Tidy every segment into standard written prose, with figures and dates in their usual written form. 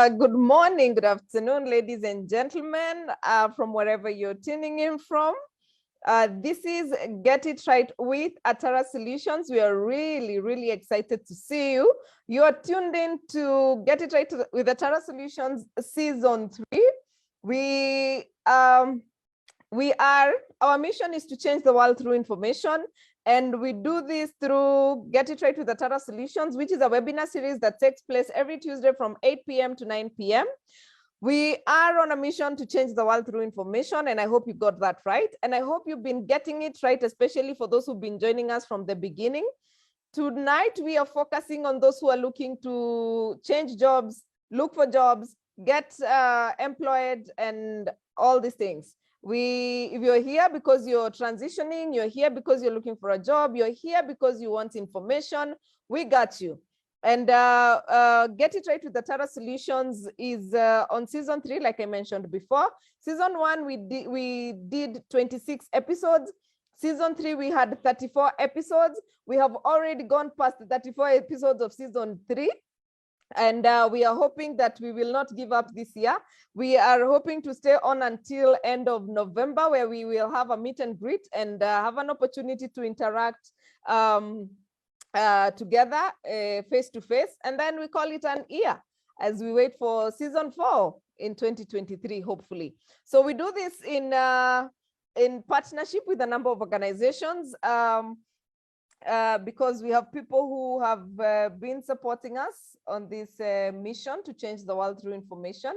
Good morning, good afternoon, ladies and gentlemen, from wherever you're tuning in from. This is Get It Right with Atara Solutions. We are really excited to see you. You are tuned in to Get It Right with Atara Solutions Season 3. Our mission is to change the world through information. And we do this through Get It Right with Atara Solutions, which is a webinar series that takes place every Tuesday from 8 p.m. to 9 p.m. We are on a mission to change the world through information, and I hope you got that right. And I hope you've been getting it right, especially for those who've been joining us from the beginning. Tonight, we are focusing on those who are looking to change jobs, look for jobs, get employed, and all these things. If you're here because you're transitioning, you're here because you're looking for a job, you're here because you want information, we got you. And Get It Right with Atara Solutions is on season 3, like I mentioned before. Season 1, we did 26 episodes. Season 3, we had 34 episodes. We have already gone past the 34 episodes of season 3. And we are hoping that we will not give up this year. We are hoping to stay on until end of November, where we will have a meet and greet and have an opportunity to interact together face to face. And then we call it an year as we wait for season 4 in 2023, hopefully. So we do this in partnership with a number of organizations. Because we have people who have been supporting us on this mission to change the world through information.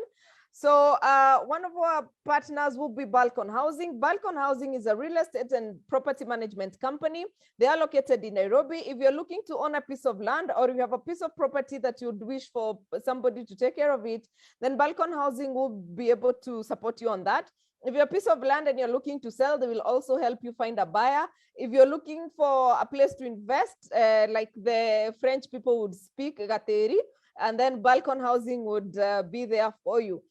So one of our partners will be Balcon Housing. Balcon Housing is a real estate and property management company. They are located in Nairobi. If you're looking to own a piece of land, or if you have a piece of property that you'd wish for somebody to take care of it, then Balcon Housing will be able to support you on that. If you're a piece of land and you're looking to sell, they will also help you find a buyer. If you're looking for a place to invest, like the French people would speak, gateri, and then Balcon Housing would be there for you.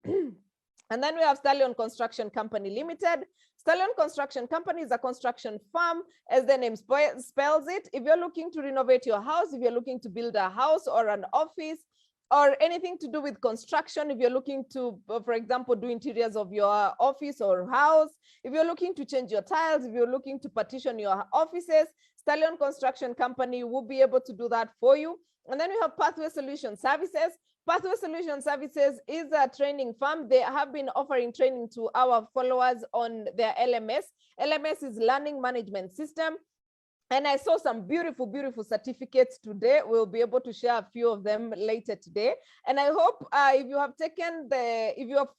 And then we have Stallion Construction Company Limited. Stallion Construction Company is a construction firm, as the name spells it. If you're looking to renovate your house, if you're looking to build a house or an office, or anything to do with construction, if you're looking to, for example, do interiors of your office or house, if you're looking to change your tiles, if you're looking to partition your offices, Stallion Construction Company will be able to do that for you. And then we have Pathway Solution Services. Pathway Solution Services is a training firm. They have been offering training to our followers on their LMS. LMS is Learning Management System. And I saw some beautiful certificates today. We'll be able to share a few of them later today. And I hope if you have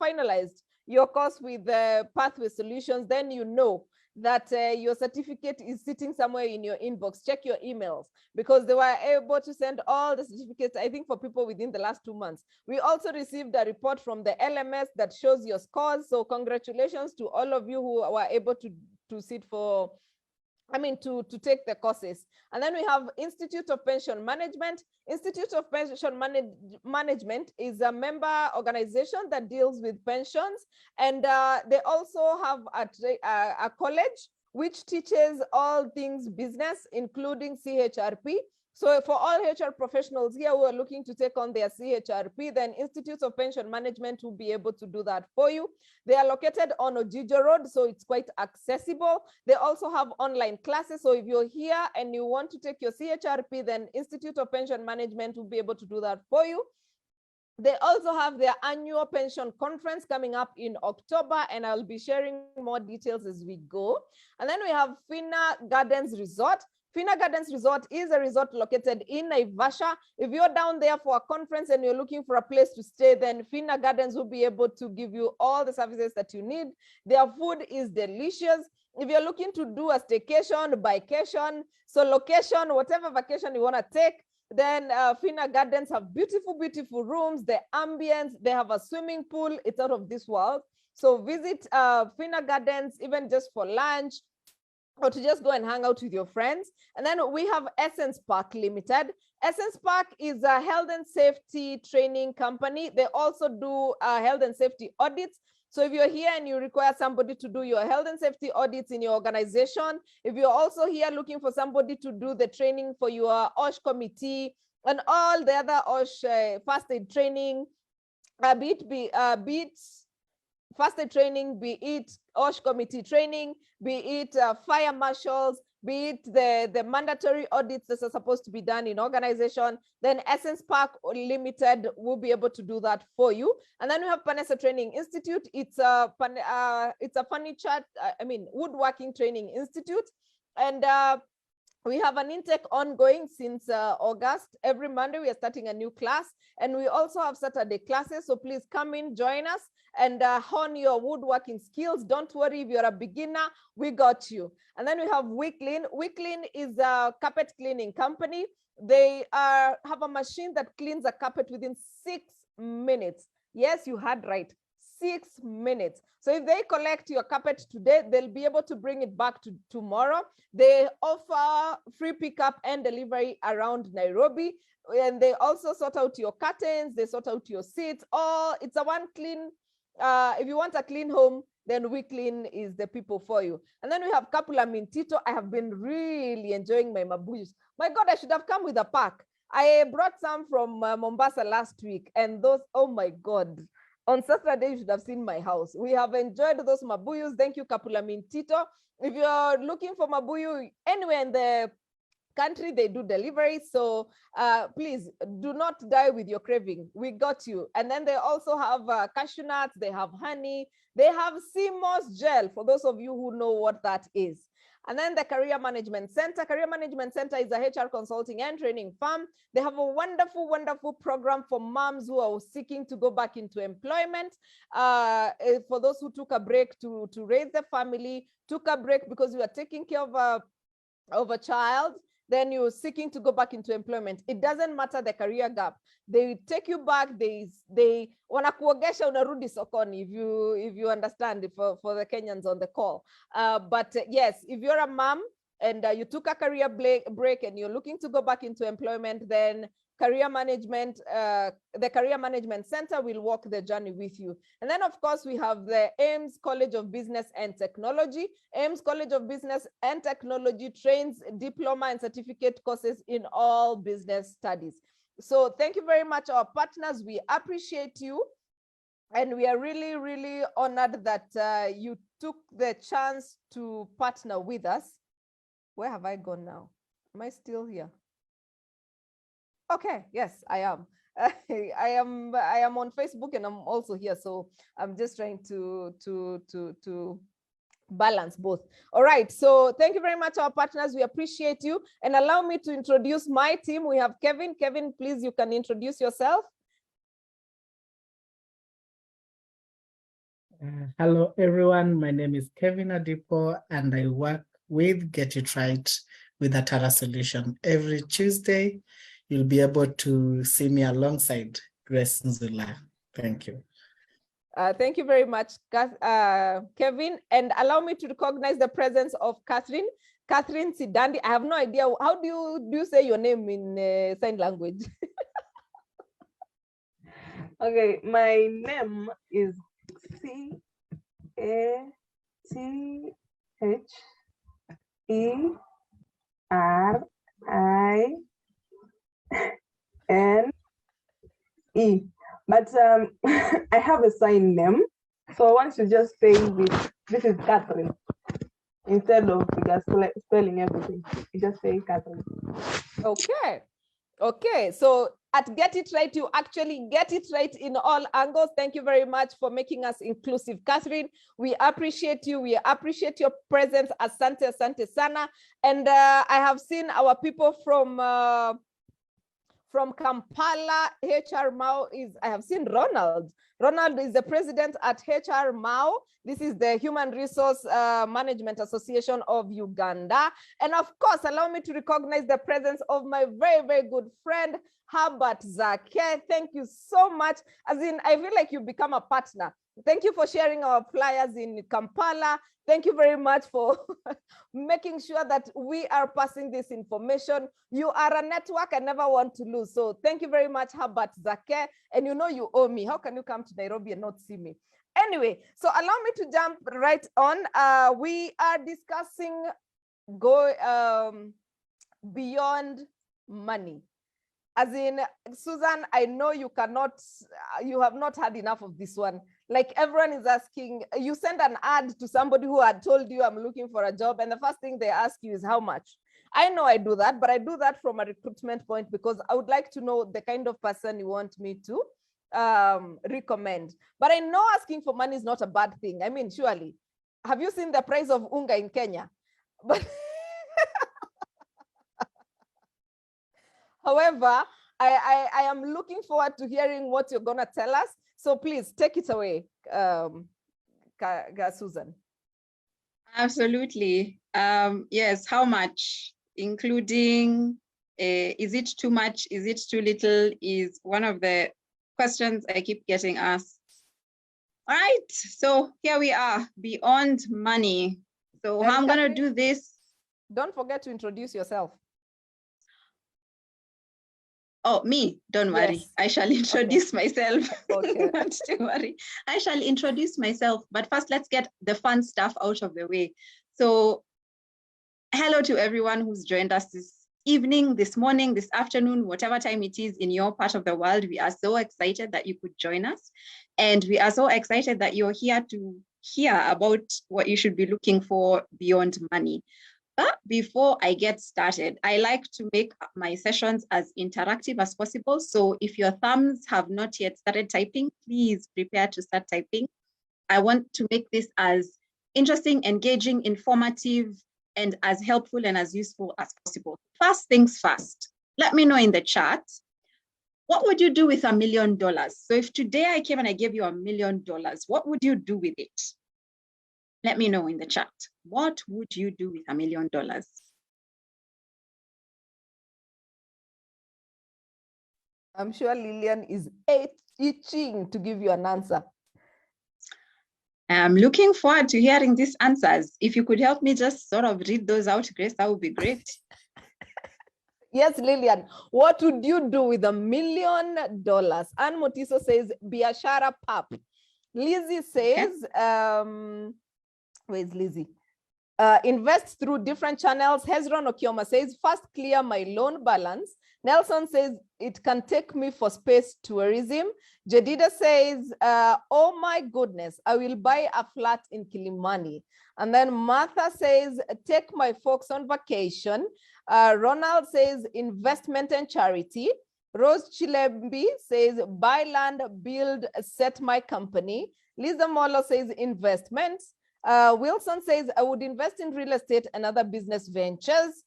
finalized your course with the Pathway Solutions, then you know that your certificate is sitting somewhere in your inbox. Check your emails, because they were able to send all the certificates, I think, for people within the last 2 months. We also received a report from the LMS that shows your scores. So congratulations to all of you who were able to sit for, to take the courses. And then we have Institute of Pension Management. Institute of Pension Management is a member organization that deals with pensions. And they also have a college which teaches all things business, including CHRP. So for all HR professionals here who are looking to take on their CHRP, then Institutes of Pension Management will be able to do that for you. They are located on Ojijo Road, so it's quite accessible. They also have online classes. So if you're here and you want to take your CHRP, then Institute of Pension Management will be able to do that for you. They also have their annual pension conference coming up in October, and I'll be sharing more details as we go. And then we have Fina Gardens Resort. Fina Gardens Resort is a resort located in Naivasha. If you're down there for a conference and you're looking for a place to stay, then Fina Gardens will be able to give you all the services that you need. Their food is delicious. If you're looking to do a staycation, vacation, so location, whatever vacation you want to take, then Fina Gardens have beautiful rooms, the ambience, they have a swimming pool, it's out of this world. So visit Fina Gardens, even just for lunch, or to just go and hang out with your friends. And then we have Essence Park Limited. Essence Park is a health and safety training company. They also do health and safety audits. So if you're here and you require somebody to do your health and safety audits in your organization, if you're also here looking for somebody to do the training for your OSH committee and all the other OSH first aid training, be it first aid training, be it OSH committee training, be it fire marshals, be it the mandatory audits that are supposed to be done in organization, then Essence Park Limited will be able to do that for you. And then we have Panessa Training Institute. It's a furniture, woodworking training institute. And we have an intake ongoing since August. Every Monday, we are starting a new class. And we also have Saturday classes. So please come in, join us, and hone your woodworking skills. Don't worry if you're a beginner, we got you. And then we have WeClean. WeClean is a carpet cleaning company. They have a machine that cleans a carpet within 6 minutes. Yes, you heard right. 6 minutes. So if they collect your carpet today, they'll be able to bring it back to tomorrow. They offer free pickup and delivery around Nairobi. And they also sort out your curtains, they sort out your seats. It's a one clean. If you want a clean home, then WeClean is the people for you. And then we have Kapula Mintito. I have been really enjoying my mabuyus. My God, I should have come with a pack. I brought some from Mombasa last week, and those, oh my God. On Saturday, you should have seen my house. We have enjoyed those mabuyus. Thank you, Kapula Mintito. If you're looking for mabuyu anywhere in the country, they do delivery. So please do not die with your craving. We got you. And then they also have cashew nuts. They have honey. They have sea moss gel, for those of you who know what that is. And then the Career Management Center. Career Management Center is a HR consulting and training firm. They have a wonderful, wonderful program for moms who are seeking to go back into employment. For those who took a break to raise the family, took a break because you are taking care of a child, then you're seeking to go back into employment. It doesn't matter the career gap. They take you back. They wanakuogesha unarudi sokoni, if you understand, for the Kenyans on the call. But yes, if you're a mom and you took a career break and you're looking to go back into employment, then career management, the Career Management Center will walk the journey with you. And then, of course, we have the AIMS College of Business and Technology. AIMS College of Business and Technology trains diploma and certificate courses in all business studies. So thank you very much, our partners. We appreciate you. And we are really, really honored that you took the chance to partner with us. Where have I gone now? Am I still here? Okay, yes, I am. I am on Facebook and I'm also here. So I'm just trying to balance both. All right, so thank you very much, our partners. We appreciate you. And allow me to introduce my team. We have Kevin. Kevin, please, you can introduce yourself. Hello, everyone. My name is Kevin Adipo, and I work with Get It Right with a Tara solution. Every Tuesday, you'll be able to see me alongside Grace Nzula. Thank you. Thank you very much, Kevin. And allow me to recognize the presence of Catherine Sidandi. I have no idea. How do you say your name in sign language? Okay, my name is CATHERINE. But I have a sign name. So once you just say this is Catherine, instead of just spelling everything, you just say Catherine. Okay. Okay, so at Get It Right, you actually get it right in all angles. Thank you very much for making us inclusive, Catherine. We appreciate you. We appreciate your presence. Asante, asante sana. And I have seen our people from Kampala, HR Mau I have seen Ronald. Ronald is the president at HR Mau. This is the Human Resource Management Association of Uganda. And of course, allow me to recognize the presence of my very, very good friend, Herbert Zake. Thank you so much. As in, I feel like you become a partner. Thank you for sharing our flyers in Kampala. Thank you very much for making sure that we are passing this information. You are a network I never want to lose. So thank you very much, Herbert Zake. And you know you owe me. How can you come to Nairobi and not see me? Anyway, so allow me to jump right on. We are discussing beyond money. As in, Susan, I know you cannot, you have not had enough of this one. Like everyone is asking, you send an ad to somebody who had told you I'm looking for a job, and the first thing they ask you is how much. I know I do that, but I do that from a recruitment point because I would like to know the kind of person you want me to recommend. But I know asking for money is not a bad thing. I mean, surely, have you seen the price of unga in Kenya? But however, I am looking forward to hearing what you're gonna tell us. So please take it away, Susan. Absolutely. Yes, how much, including, is it too much? Is it too little? Is one of the questions I keep getting asked. All right, so here we are, beyond money. So how I'm gonna do this. Don't forget to introduce yourself. Oh, me, don't worry. Yes. I shall introduce myself. Okay. Not to worry. I shall introduce myself, but first let's get the fun stuff out of the way. So hello to everyone who's joined us this evening, this morning, this afternoon, whatever time it is in your part of the world. We are so excited that you could join us. And we are so excited that you're here to hear about what you should be looking for beyond money. But before I get started, I like to make my sessions as interactive as possible. So if your thumbs have not yet started typing, please prepare to start typing. I want to make this as interesting, engaging, informative, and as helpful and as useful as possible. First things first, let me know in the chat, what would you do with $1 million? So if today I came and I gave you $1 million, what would you do with it? Let me know in the chat. What would you do with $1 million? I'm sure Lillian is itching to give you an answer. I'm looking forward to hearing these answers. If you could help me just sort of read those out, Grace, that would be great. Yes, Lillian, what would you do with $1 million? Ann Motiso says, Biashara Pap. Lizzie says, okay. Where's Lizzie? Invest through different channels. Hezron Okioma says, first clear my loan balance. Nelson says, it can take me for space tourism. Jadida says, oh my goodness, I will buy a flat in Kilimani. And then Martha says, take my folks on vacation. Ronald says, investment and charity. Rose Chilembi says, buy land, build, set my company. Lisa Molo says, investments. Wilson says, I would invest in real estate and other business ventures.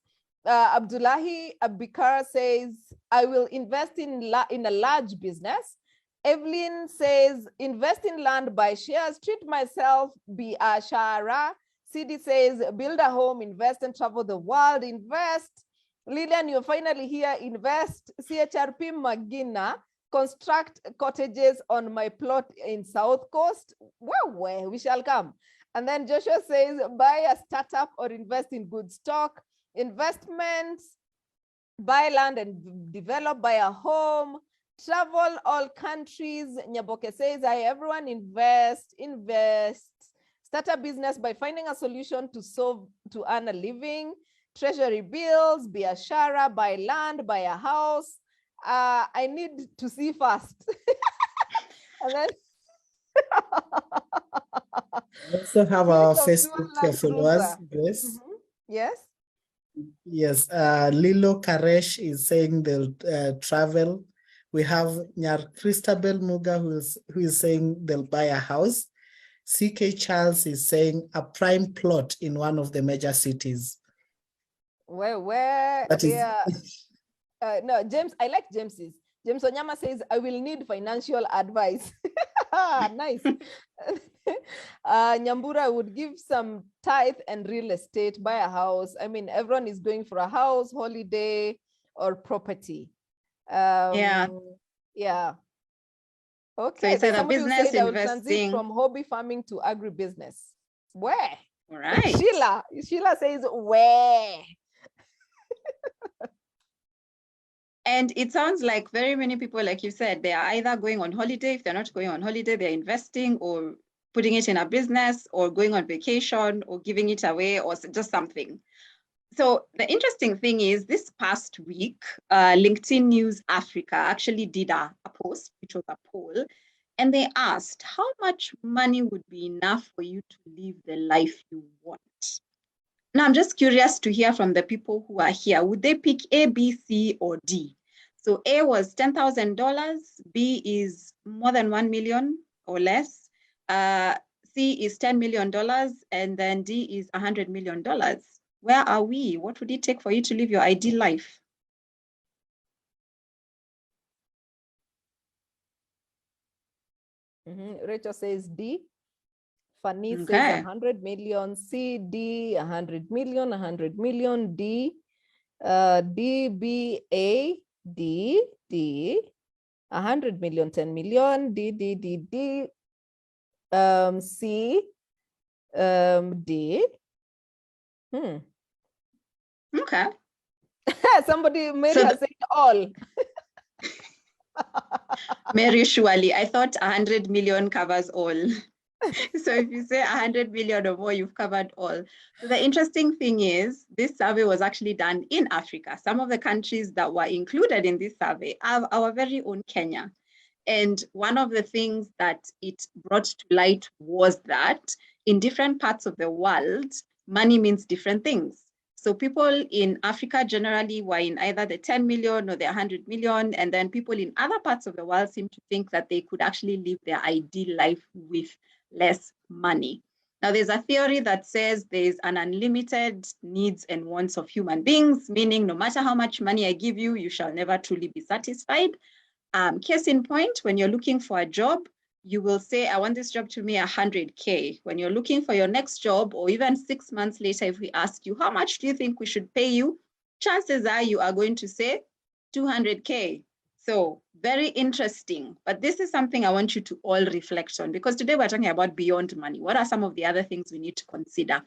Abdullahi Abikar says, I will invest in a large business. Evelyn says, invest in land, buy shares, treat myself, be a shara. CD says, build a home, invest and travel the world, invest. Lillian, you're finally here, invest. CHRP Magina, construct cottages on my plot in South Coast. Wow, we shall come. And then Joshua says, buy a startup or invest in good stock. Investments, buy land and develop, buy a home, travel all countries. Nyaboke says, everyone invest. Start a business by finding a solution to earn a living. Treasury bills, biashara, buy land, buy a house. I need to see first. And then we also have our Facebook followers, Grace. Mm-hmm. Yes. Yes, Lilo Karesh is saying they'll travel. We have Nyar Christabel Muga who is saying they'll buy a house. CK Charles is saying a prime plot in one of the major cities. Where? That is... Yeah. No, James, I like James's. James Onyama says, I will need financial advice. Nice. Nyambura would give some tithe and real estate, buy a house. I mean, everyone is going for a house, holiday, or property. Yeah. Okay. So it's a business I will transit investing from hobby farming to agribusiness. Where? All right. Sheila says, where? And it sounds like very many people, like you said, they are either going on holiday. If they're not going on holiday, they're investing or putting it in a business or going on vacation or giving it away or just something. So the interesting thing is this past week, LinkedIn News Africa actually did a post, which was a poll, and they asked how much money would be enough for you to live the life you want. Now, I'm just curious to hear from the people who are here. Would they pick A, B, C, or D? So A was $10,000, B is more than 1 million or less, C is $10 million, and then D is $100 million. Where are we? What would it take for you to live your ideal life? Rachel says D. Fanny says Okay. 100 million. C, D, 100 million, 100 million. D, D, B, A, D, D, 100 million, 10 million. D, D, D, D. C, D. Okay. Somebody, Mary So has said all. Mary, surely, I thought 100 million covers all. So if you say 100 million or more, you've covered all. So the interesting thing is this survey was actually done in Africa. Some of the countries that were included in this survey are our very own Kenya. And one of the things that it brought to light was that in different parts of the world, money means different things. So people in Africa generally were in either the 10 million or the 100 million. And then people in other parts of the world seem to think that they could actually live their ideal life with less money. Now, there's a theory that says there's an unlimited needs and wants of human beings, meaning no matter how much money I give you, you shall never truly be satisfied. Case in point, when you're looking for a job, you will say, I want this job to be 100K. When you're looking for your next job, or even 6 months later, if we ask you, how much do you think we should pay you? Chances are you are going to say 200K. So very interesting. But this is something I want you to all reflect on, because today we're talking about beyond money. What are some of the other things we need to consider?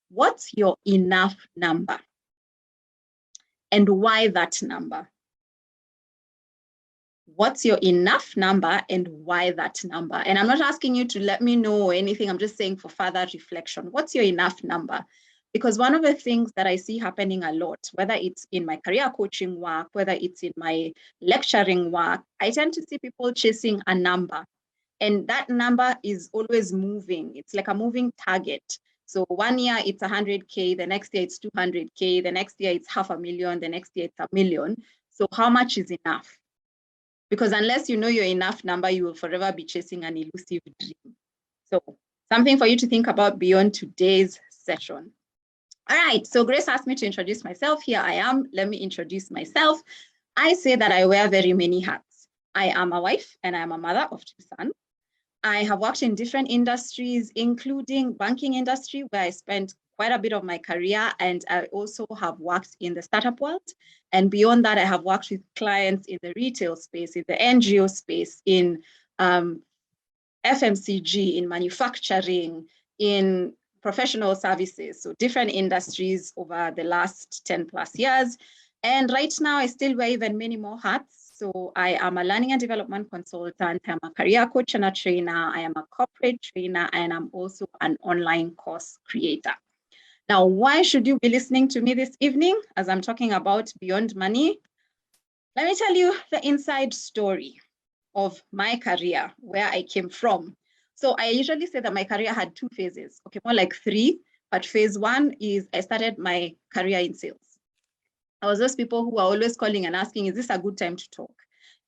What's your enough number? And why that number? What's your enough number and why that number? And I'm not asking you to let me know or anything. I'm just saying for further reflection, what's your enough number? Because one of the things that I see happening a lot, whether it's in my career coaching work, whether it's in my lecturing work, I tend to see people chasing a number. And that number is always moving. It's like a moving target. So 1 year it's 100K, the next year it's 200K, the next year it's 500,000, the next year it's 1 million. So how much is enough? Because unless you know your enough number, you will forever be chasing an elusive dream. So something for you to think about beyond today's session. All right, so Grace asked me to introduce myself. Here I am. Let me introduce myself. I say that I wear very many hats. I am a wife and I am a mother of 2 sons. I have worked in different industries, including banking industry, where I spent quite a bit of my career, and I also have worked in the startup world. And beyond that, I have worked with clients in the retail space, in the NGO space, in FMCG, in manufacturing, in professional services, so different industries over the last 10 plus years. And right now, I still wear even many more hats. So I am a learning and development consultant, I'm a career coach and a trainer, I am a corporate trainer, and I'm also an online course creator. Now, why should you be listening to me this evening as I'm talking about beyond money? Let me tell you the inside story of my career, where I came from. So I usually say that my career had 2 phases, okay, more like 3, but phase 1 is I started my career in sales. I was those people who are always calling and asking, is this a good time to talk?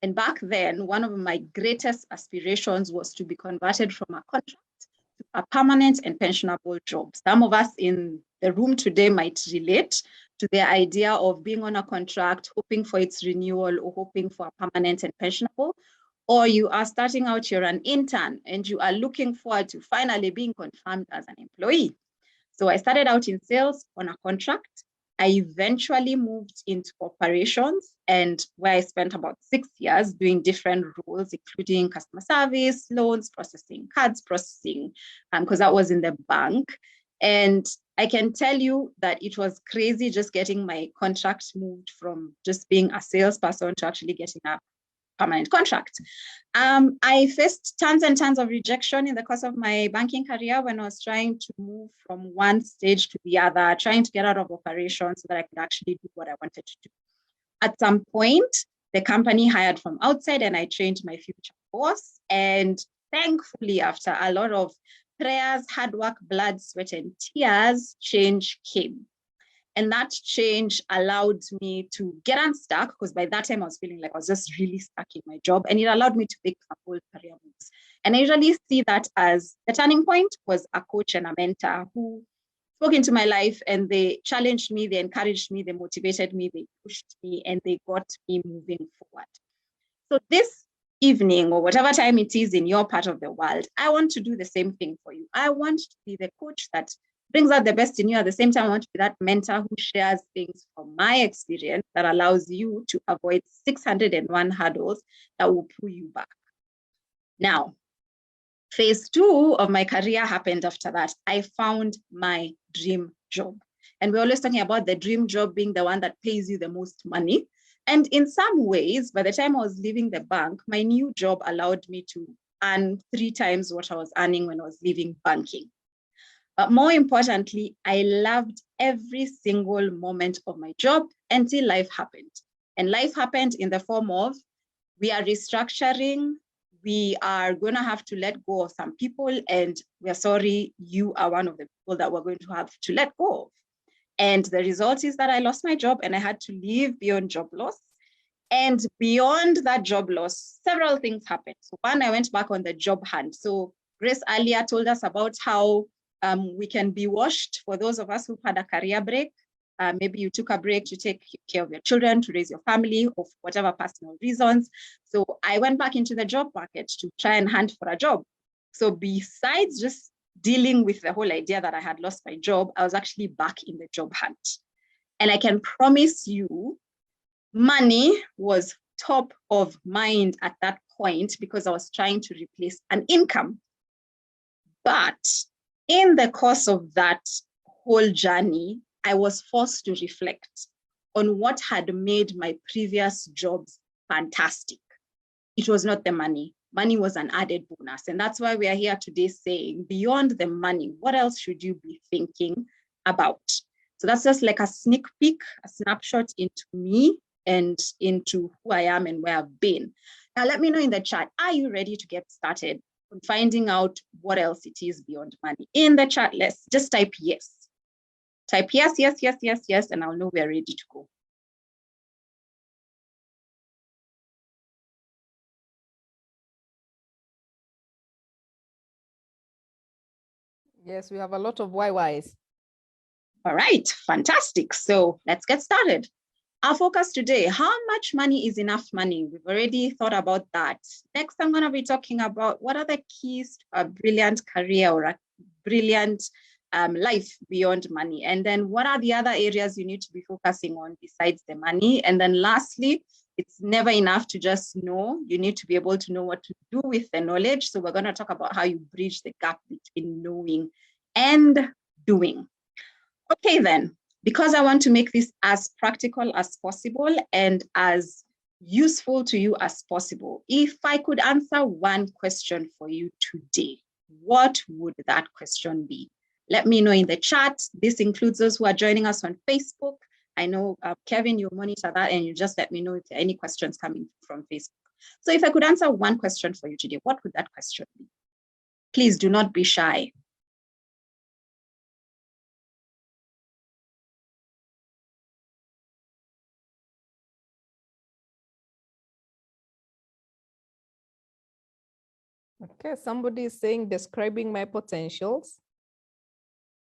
And back then, one of my greatest aspirations was to be converted from a contract to a permanent and pensionable job. Some of us in the room today might relate to the idea of being on a contract, hoping for its renewal, or hoping for a permanent and pensionable. Or you are starting out, you're an intern, and you are looking forward to finally being confirmed as an employee. So I started out in sales on a contract. I eventually moved into operations, and where I spent about 6 years doing different roles, including customer service, loans processing, cards processing, because that was in the bank. And I can tell you that it was crazy just getting my contract moved from just being a salesperson to actually getting a permanent contract. I faced tons and tons of rejection in the course of my banking career when I was trying to move from one stage to the other, trying to get out of operations so that I could actually do what I wanted to do. At some point, the company hired from outside and I trained my future boss. And thankfully, after a lot of prayers, hard work, blood, sweat, and tears, change came. And that change allowed me to get unstuck, because by that time I was feeling like I was just really stuck in my job, and it allowed me to make some bold career moves. And I usually see that as the turning point was a coach and a mentor who spoke into my life, and they challenged me, they encouraged me, they motivated me, they pushed me, and they got me moving forward. So this evening, or whatever time it is in your part of the world, I want to do the same thing for you. I want to be the coach that brings out the best in you. At the same time, I want to be that mentor who shares things from my experience that allows you to avoid 601 hurdles that will pull you back. Now, phase 2 of my career happened after that. I found my dream job. And we're always talking about the dream job being the one that pays you the most money. And in some ways, by the time I was leaving the bank, my new job allowed me to earn 3 times what I was earning when I was leaving banking. But more importantly, I loved every single moment of my job until life happened. And life happened in the form of, we are restructuring, we are going to have to let go of some people, and we're sorry, you are one of the people that we're going to have to let go of. And the result is that I lost my job and I had to leave beyond job loss. And beyond that job loss, several things happened. So one, I went back on the job hunt. So Grace earlier told us about how we can be washed for those of us who've had a career break. Maybe you took a break to take care of your children, to raise your family, or for whatever personal reasons. So I went back into the job market to try and hunt for a job. So besides just dealing with the whole idea that I had lost my job, I was actually back in the job hunt. And I can promise you, money was top of mind at that point because I was trying to replace an income. But in the course of that whole journey, I was forced to reflect on what had made my previous jobs fantastic. It was not the money. Money was an added bonus. And that's why we are here today saying, beyond the money, what else should you be thinking about? So that's just like a sneak peek, a snapshot into me and into who I am and where I've been. Now, let me know in the chat, are you ready to get started on finding out what else it is beyond money? In the chat, let's just type yes. Type yes, yes, yes, yes, yes, and I'll know we're ready to go. Yes, we have a lot of YYs. All right, fantastic. So let's get started. Our focus today, how much money is enough money? We've already thought about that. Next, I'm going to be talking about what are the keys to a brilliant career or a brilliant life beyond money. And then what are the other areas you need to be focusing on besides the money? And then lastly, it's never enough to just know. You need to be able to know what to do with the knowledge. So we're going to talk about how you bridge the gap between knowing and doing. Okay, then, because I want to make this as practical as possible and as useful to you as possible, if I could answer one question for you today, what would that question be? Let me know in the chat. This includes those who are joining us on Facebook. I know, Kevin, you monitor that and you just let me know if there are any questions coming from Facebook. So if I could answer one question for you today, what would that question be? Please do not be shy. Okay, somebody is saying describing my potentials.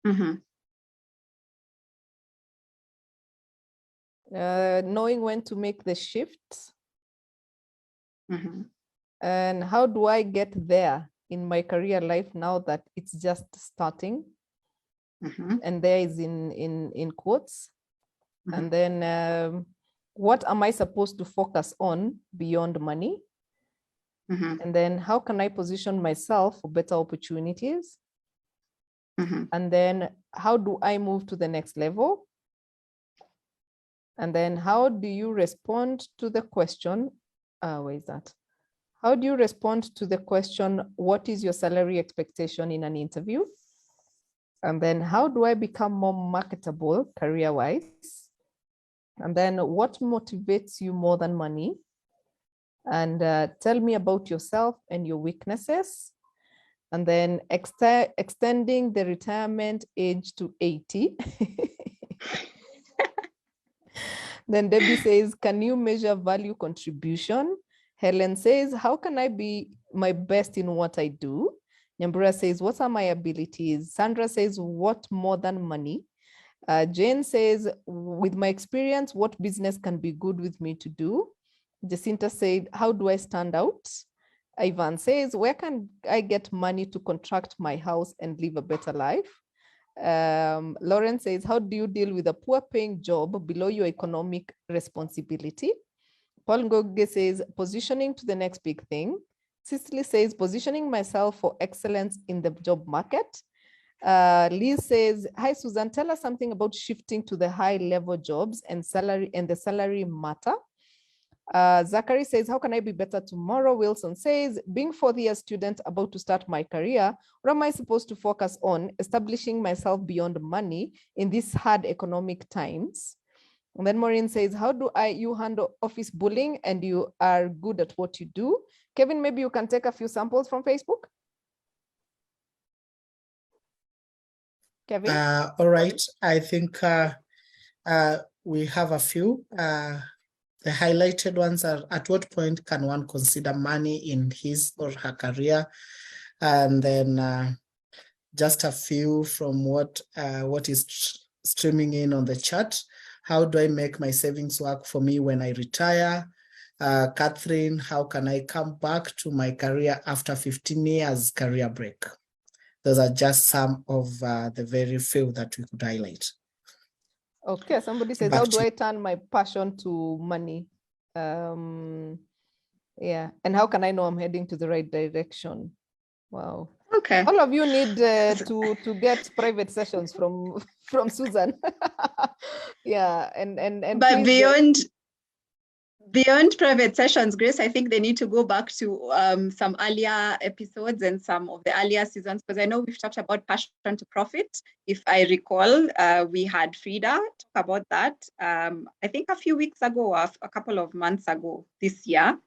Mm-hmm. Knowing when to make the shifts. Mm-hmm. And how do I get there in my career life now that it's just starting? Mm-hmm. And there is in quotes. Mm-hmm. And then what am I supposed to focus on beyond money? Mm-hmm. And then how can I position myself for better opportunities? Mm-hmm. And then how do I move to the next level? And then how do you respond to the question, Where is that? How do you respond to the question, what is your salary expectation in an interview? And then how do I become more marketable career-wise? And then what motivates you more than money? And tell me about yourself and your weaknesses. And then extending the retirement age to 80. Then Debbie says, can you measure value contribution? Helen says, how can I be my best in what I do? Nyambura says, what are my abilities? Sandra says, what more than money? Jane says, with my experience, what business can be good with me to do? Jacinta said, how do I stand out? Ivan says, where can I get money to contract my house and live a better life? Lauren says, how do you deal with a poor paying job below your economic responsibility? Paul Ngoge says, positioning to the next big thing. Cicely says, positioning myself for excellence in the job market. Liz says, hi, Susan, tell us something about shifting to the high level jobs and salary and the salary matter. Zachary says, how can I be better tomorrow? Wilson says, being 4th-year student about to start my career, what am I supposed to focus on? Establishing myself beyond money in these hard economic times. And then Maureen says, how do you handle office bullying and you are good at what you do? Kevin, maybe you can take a few samples from Facebook. Kevin? All right, I think we have a few. The highlighted ones are, at what point can one consider money in his or her career? And then just a few from what is streaming in on the chat. How do I make my savings work for me when I retire? Catherine, how can I come back to my career after 15 years career break? Those are just some of the very few that we could highlight. Okay, somebody says, how do I turn my passion to money? Yeah, and how can I know I'm heading to the right direction? Wow. Okay. All of you need to get private sessions from Susan. Yeah, and but beyond private sessions, Grace, I think they need to go back to some earlier episodes and some of the earlier seasons, because I know we've talked about passion to profit. If I recall, we had Frida talk about that, I think a few weeks ago, a couple of months ago this year.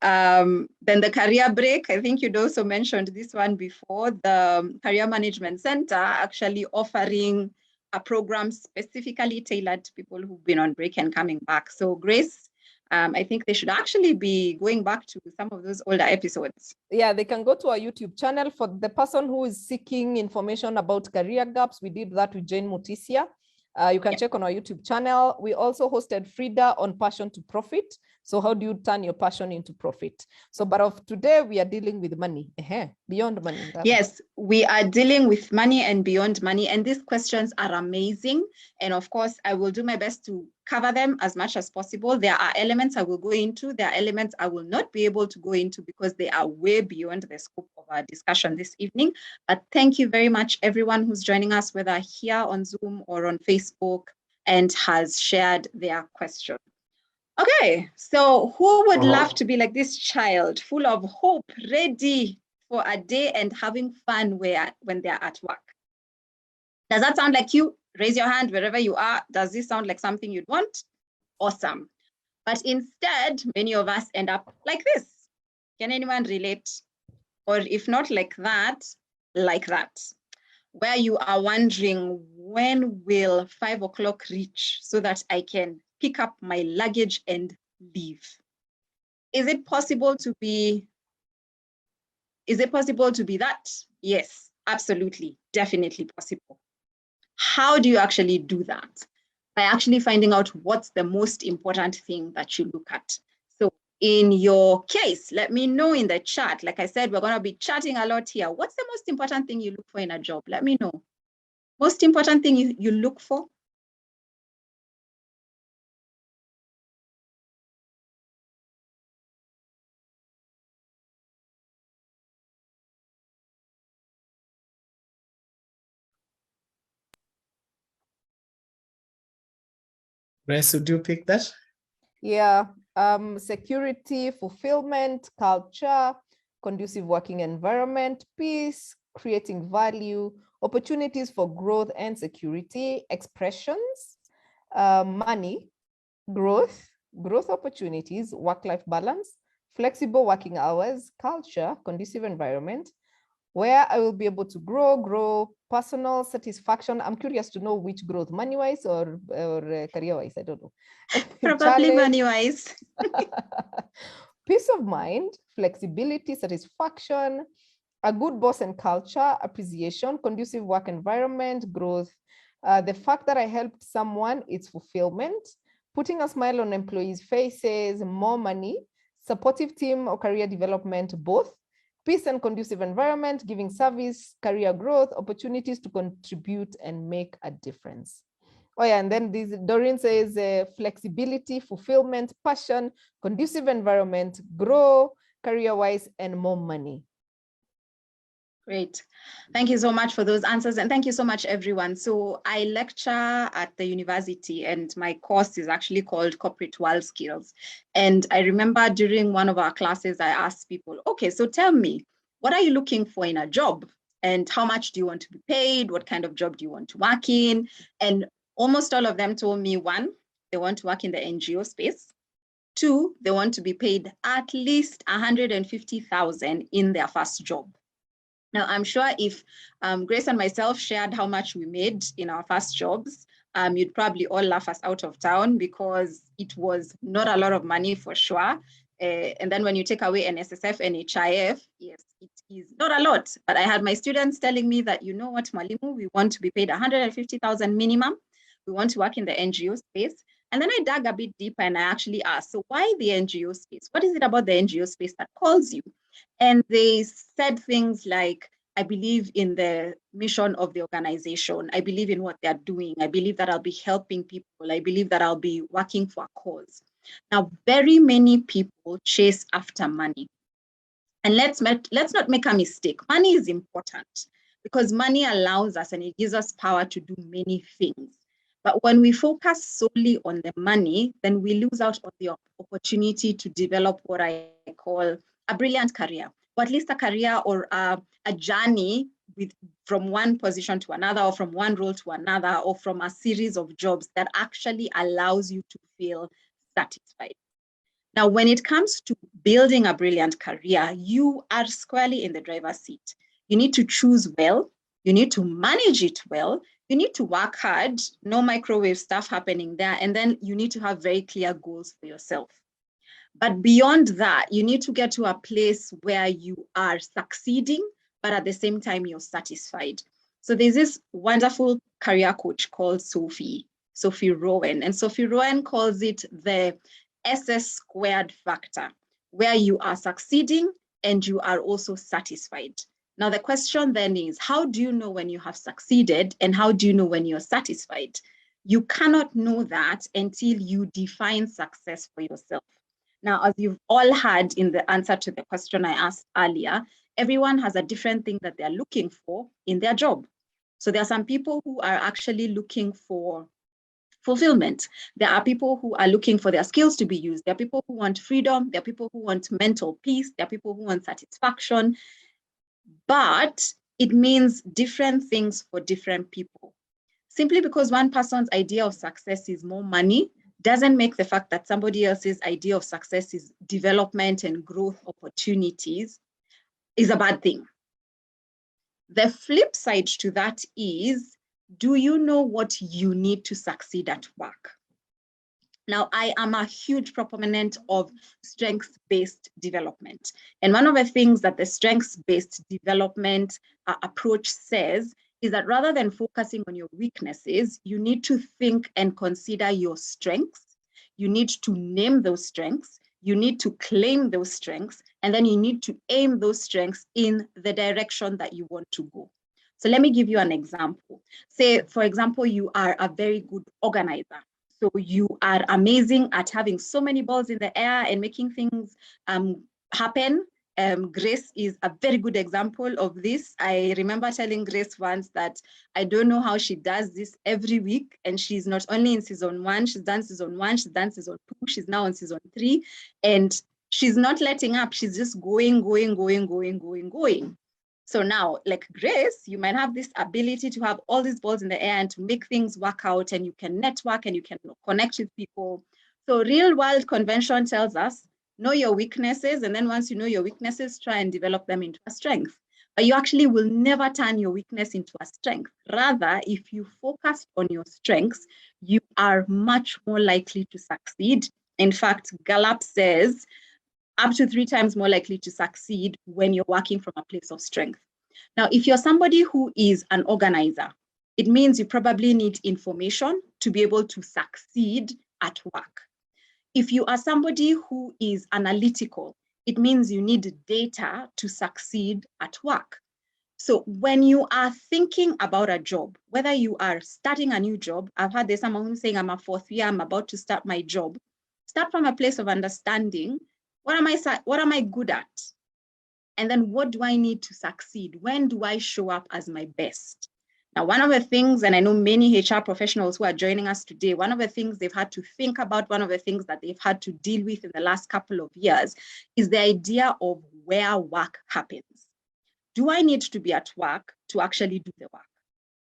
Then the career break, I think you'd also mentioned this one before, the Career Management Center actually offering a program specifically tailored to people who've been on break and coming back. So Grace, I think they should actually be going back to some of those older episodes. Yeah, they can go to our YouTube channel. For the person who is seeking information about career gaps, we did that with Jane Mutisia. You can check on our YouTube channel. We also hosted Frida on passion to profit. So how do you turn your passion into profit? So, but of today, we are dealing with money, beyond money. Yes, we are dealing with money and beyond money. And these questions are amazing. And of course, I will do my best to cover them as much as possible. There are elements I will go into. There are elements I will not be able to go into because they are way beyond the scope of our discussion this evening. But thank you very much, everyone who's joining us, whether here on Zoom or on Facebook, and has shared their question. Okay, so who would love to be like this child, full of hope, ready for a day and having fun when they're at work? Does that sound like you? Raise your hand wherever you are. Does this sound like something you'd want? Awesome. But instead, many of us end up like this. Can anyone relate? Or if not like that, where you are wondering, when will 5 o'clock reach so that I can pick up my luggage and leave? Is it possible to be that? Yes, absolutely, definitely possible. How do you actually do that? By actually finding out what's the most important thing that you look at. So in your case, let me know in the chat. Like I said, we're going to be chatting a lot here. What's the most important thing you look for in a job? Let me know. Most important thing you look for? Grace, would you pick that? Yeah, security, fulfillment, culture, conducive working environment, peace, creating value, opportunities for growth and security, expressions, money, growth opportunities, work-life balance, flexible working hours, culture, conducive environment, where I will be able to grow, personal satisfaction. I'm curious to know which growth, money-wise or career-wise, I don't know. Probably money-wise. Peace of mind, flexibility, satisfaction, a good boss and culture, appreciation, conducive work environment, growth. The fact that I helped someone, it's fulfillment, putting a smile on employees' faces, more money, supportive team or career development, both, peace and conducive environment, giving service, career growth, opportunities to contribute and make a difference. Oh yeah, and then this Doreen says flexibility, fulfillment, passion, conducive environment, grow career-wise, and more money. Great. Thank you so much for those answers. And thank you so much, everyone. So I lecture at the university and my course is actually called Corporate World Skills. And I remember during one of our classes, I asked people, okay, so tell me, what are you looking for in a job? And how much do you want to be paid? What kind of job do you want to work in? And almost all of them told me, one, they want to work in the NGO space. Two, they want to be paid at least 150,000 in their first job. Now, I'm sure if Grace and myself shared how much we made in our first jobs, you'd probably all laugh us out of town because it was not a lot of money for sure. And then when you take away NSSF and HIF, yes, it is not a lot. But I had my students telling me that, you know what, Mwalimu, we want to be paid 150,000 minimum. We want to work in the NGO space. And then I dug a bit deeper and I actually asked, so why the NGO space? What is it about the NGO space that calls you? And they said things like, I believe in the mission of the organization. I believe in what they're doing. I believe that I'll be helping people. I believe that I'll be working for a cause. Now, very many people chase after money. And let's not make a mistake. Money is important because money allows us and it gives us power to do many things. But when we focus solely on the money, then we lose out on the opportunity to develop what I call a brilliant career, or at least a career or a journey from one position to another, or from one role to another, or from a series of jobs that actually allows you to feel satisfied. Now, when it comes to building a brilliant career, you are squarely in the driver's seat. You need to choose well, you need to manage it well, you need to work hard, no microwave stuff happening there, and then you need to have very clear goals for yourself. But beyond that, you need to get to a place where you are succeeding, but at the same time, you're satisfied. So there's this wonderful career coach called Sophie Rowan, and Sophie Rowan calls it the SS squared factor, where you are succeeding and you are also satisfied. Now, the question then is, how do you know when you have succeeded and how do you know when you're satisfied? You cannot know that until you define success for yourself. Now, as you've all heard in the answer to the question I asked earlier, everyone has a different thing that they're looking for in their job. So there are some people who are actually looking for fulfillment. There are people who are looking for their skills to be used. There are people who want freedom. There are people who want mental peace. There are people who want satisfaction. But it means different things for different people. Simply because one person's idea of success is more money doesn't make the fact that somebody else's idea of success is development and growth opportunities is a bad thing. The flip side to that is, do you know what you need to succeed at work? Now, I am a huge proponent of strengths-based development. And one of the things that the strengths-based development approach says is that rather than focusing on your weaknesses, you need to think and consider your strengths. You need to name those strengths. You need to claim those strengths. And then you need to aim those strengths in the direction that you want to go. So let me give you an example. Say, for example, you are a very good organizer. So you are amazing at having so many balls in the air and making things happen. Grace is a very good example of this. I remember telling Grace once that I don't know how she does this every week. And she's not only in season 1, she's done season 1, she's done season 2, she's now on season 3. And she's not letting up. She's just going. So now, like Grace, you might have this ability to have all these balls in the air and to make things work out, and you can network and you can connect with people. So real world convention tells us, know your weaknesses, and then once you know your weaknesses, try and develop them into a strength. But you actually will never turn your weakness into a strength. Rather, if you focus on your strengths, you are much more likely to succeed. In fact, Gallup says up to 3 times more likely to succeed when you're working from a place of strength. Now, if you're somebody who is an organizer, it means you probably need information to be able to succeed at work. If you are somebody who is analytical, it means you need data to succeed at work. So when you are thinking about a job, whether you are starting a new job, I've heard there's someone who's saying, I'm a 4th year, I'm about to start my job. Start from a place of understanding, what am I good at? And then what do I need to succeed? When do I show up as my best? Now, one of the things, and I know many HR professionals who are joining us today, one of the things they've had to think about, one of the things that they've had to deal with in the last couple of years is the idea of where work happens. Do I need to be at work to actually do the work?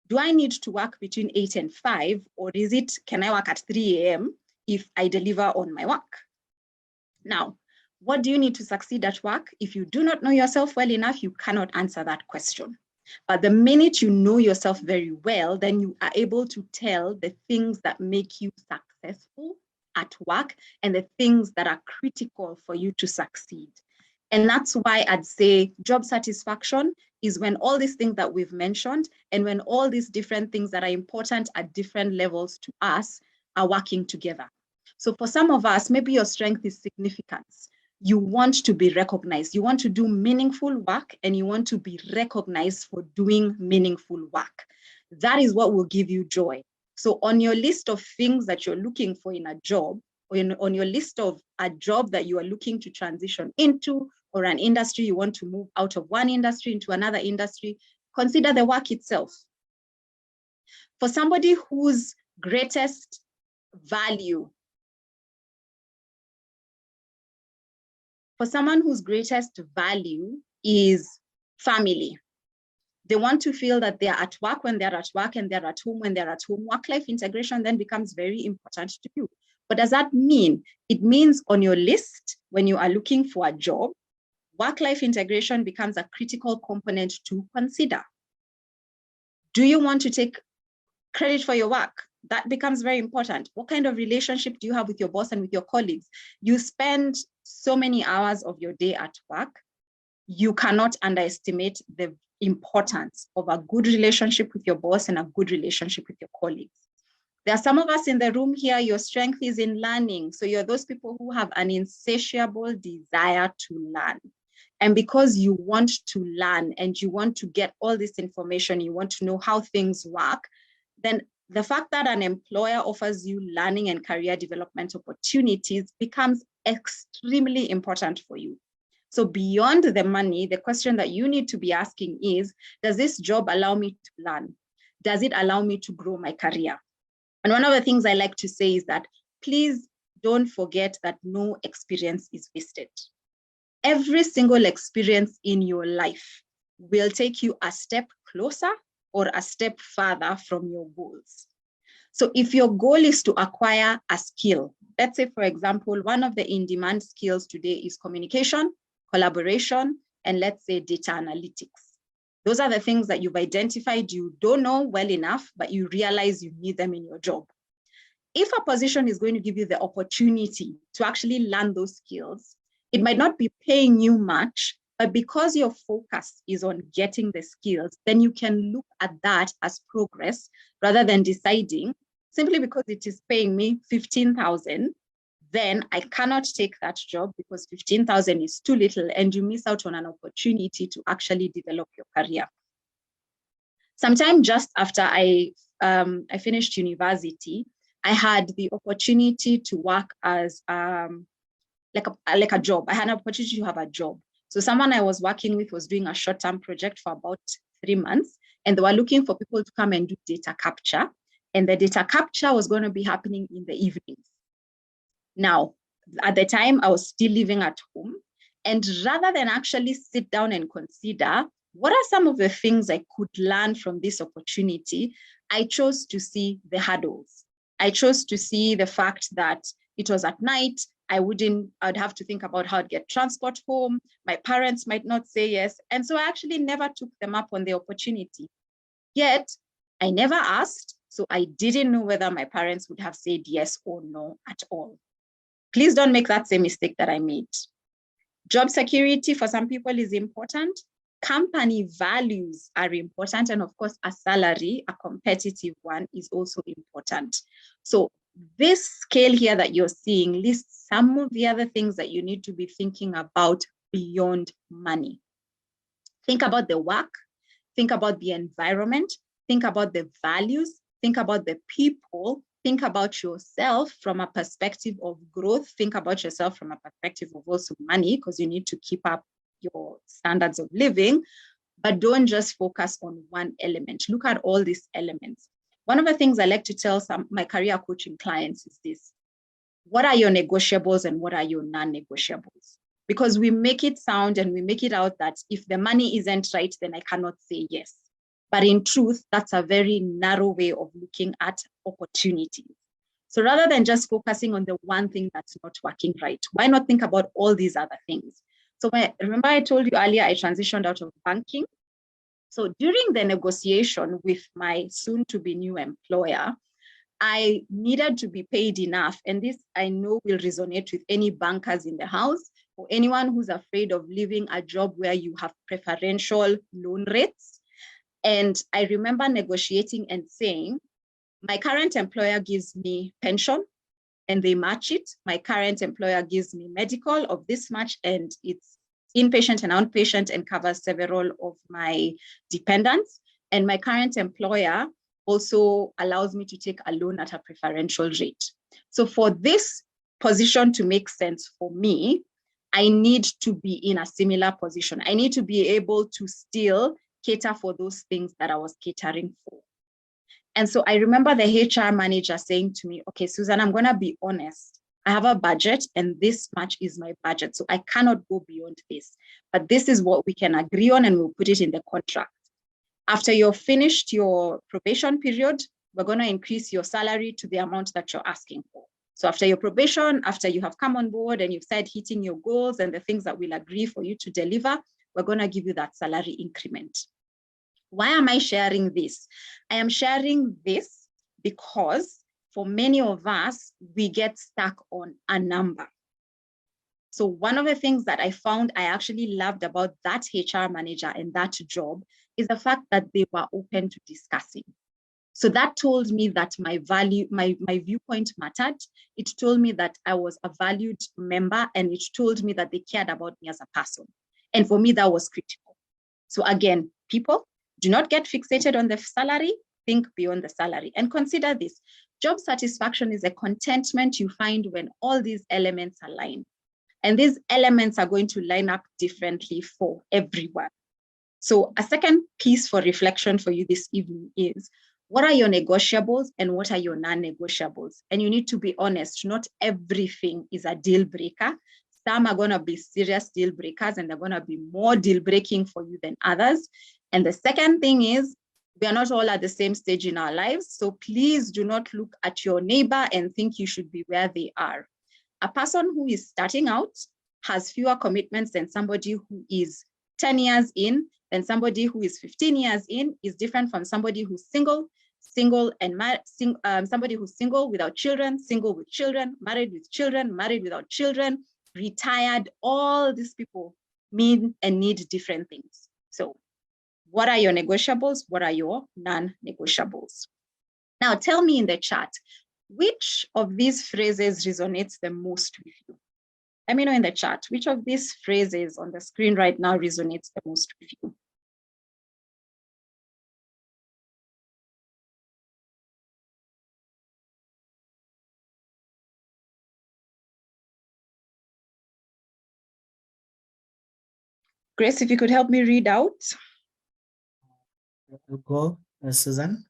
Do I need to work between 8 and 5, or can I work at 3 a.m. if I deliver on my work? Now, what do you need to succeed at work? If you do not know yourself well enough, you cannot answer that question. But the minute you know yourself very well, then you are able to tell the things that make you successful at work and the things that are critical for you to succeed. And that's why I'd say job satisfaction is when all these things that we've mentioned and when all these different things that are important at different levels to us are working together. So for some of us, maybe your strength is significance. You want to be recognized. You want to do meaningful work and you want to be recognized for doing meaningful work. That is what will give you joy. So on your list of things that you're looking for in a job, or on your list of a job that you are looking to transition into, or an industry you want to move out of one industry into another industry, consider the work itself. For somebody whose greatest value, for someone whose greatest value is family, they want to feel that they're at work when they're at work and they're at home when they're at home. Work-life integration then becomes very important to you. What does that mean? It means on your list, when you are looking for a job, work-life integration becomes a critical component to consider. Do you want to take credit for your work? That becomes very important. What kind of relationship do you have with your boss and with your colleagues? You spend so many hours of your day at work. You cannot underestimate the importance of a good relationship with your boss and a good relationship with your colleagues. There are some of us in the room here, your strength is in learning. So you're those people who have an insatiable desire to learn. And because you want to learn and you want to get all this information, you want to know how things work, then the fact that an employer offers you learning and career development opportunities becomes extremely important for you. So beyond the money, the question that you need to be asking is, does this job allow me to learn? Does it allow me to grow my career? And one of the things I like to say is that please don't forget that no experience is wasted. Every single experience in your life will take you a step closer or a step further from your goals. So if your goal is to acquire a skill, let's say, for example, one of the in-demand skills today is communication, collaboration, and let's say data analytics. Those are the things that you've identified you don't know well enough, but you realize you need them in your job. If a position is going to give you the opportunity to actually learn those skills, it might not be paying you much, but because your focus is on getting the skills, then you can look at that as progress rather than deciding simply because it is paying me 15,000, then I cannot take that job because 15,000 is too little and you miss out on an opportunity to actually develop your career. Sometime just after I finished university, I had the opportunity to work as like a job. I had an opportunity to have a job. So someone I was working with was doing a short-term project for about 3 months, and they were looking for people to come and do data capture. And the data capture was going to be happening in the evenings. Now, at the time, I was still living at home. And rather than actually sit down and consider what are some of the things I could learn from this opportunity, I chose to see the hurdles. I chose to see the fact that it was at night. I'd have to think about how I'd get transport home. My parents might not say yes. And so I actually never took them up on the opportunity. Yet, I never asked. So I didn't know whether my parents would have said yes or no at all. Please don't make that same mistake that I made. Job security for some people is important. Company values are important. And of course, a salary, a competitive one, is also important. So this scale here that you're seeing lists some of the other things that you need to be thinking about beyond money. Think about the work, think about the environment, think about the values, think about the people, think about yourself from a perspective of growth, think about yourself from a perspective of also money, because you need to keep up your standards of living, but don't just focus on one element. Look at all these elements. One of the things I like to tell my career coaching clients is this: what are your negotiables and what are your non-negotiables? Because we make it sound and we make it out that if the money isn't right, then I cannot say yes. But in truth, that's a very narrow way of looking at opportunities. So rather than just focusing on the one thing that's not working right, why not think about all these other things? So remember I told you earlier, I transitioned out of banking. So during the negotiation with my soon-to-be new employer, I needed to be paid enough. And this I know will resonate with any bankers in the house or anyone who's afraid of leaving a job where you have preferential loan rates. And I remember negotiating and saying, my current employer gives me pension and they match it. My current employer gives me medical of this much, and it's inpatient and outpatient and covers several of my dependents. And my current employer also allows me to take a loan at a preferential rate. So for this position to make sense for me, I need to be in a similar position. I need to be able to still cater for those things that I was catering for. And so I remember the HR manager saying to me, okay, Susan, I'm going to be honest. I have a budget and this much is my budget. So I cannot go beyond this, but this is what we can agree on and we'll put it in the contract. After you've finished your probation period, we're going to increase your salary to the amount that you're asking for. So after your probation, after you have come on board and you've started hitting your goals and the things that we'll agree for you to deliver, we're going to give you that salary increment. Why am I sharing this? I am sharing this because for many of us, we get stuck on a number. So one of the things that I found I actually loved about that HR manager and that job is the fact that they were open to discussing. So that told me that my value, my viewpoint mattered. It told me that I was a valued member, and it told me that they cared about me as a person. And for me, that was critical. So again, people, do not get fixated on the salary, think beyond the salary. And consider this: job satisfaction is a contentment you find when all these elements align. And these elements are going to line up differently for everyone. So a second piece for reflection for you this evening is, what are your negotiables and what are your non-negotiables? And you need to be honest, not everything is a deal breaker. Some are going to be serious deal breakers and they're going to be more deal breaking for you than others. And the second thing is, we are not all at the same stage in our lives. So please do not look at your neighbor and think you should be where they are. A person who is starting out has fewer commitments than somebody who is 10 years in, and somebody who is 15 years in is different from somebody who's single and somebody who's single without children, single with children, married with children, married without children, retired. All these people mean and need different things. So what are your negotiables? What are your non-negotiables? Now tell me in the chat, which of these phrases resonates the most with you? Let me know in the chat, which of these phrases on the screen right now resonates the most with you? Grace, if you could help me read out. Go, Susan.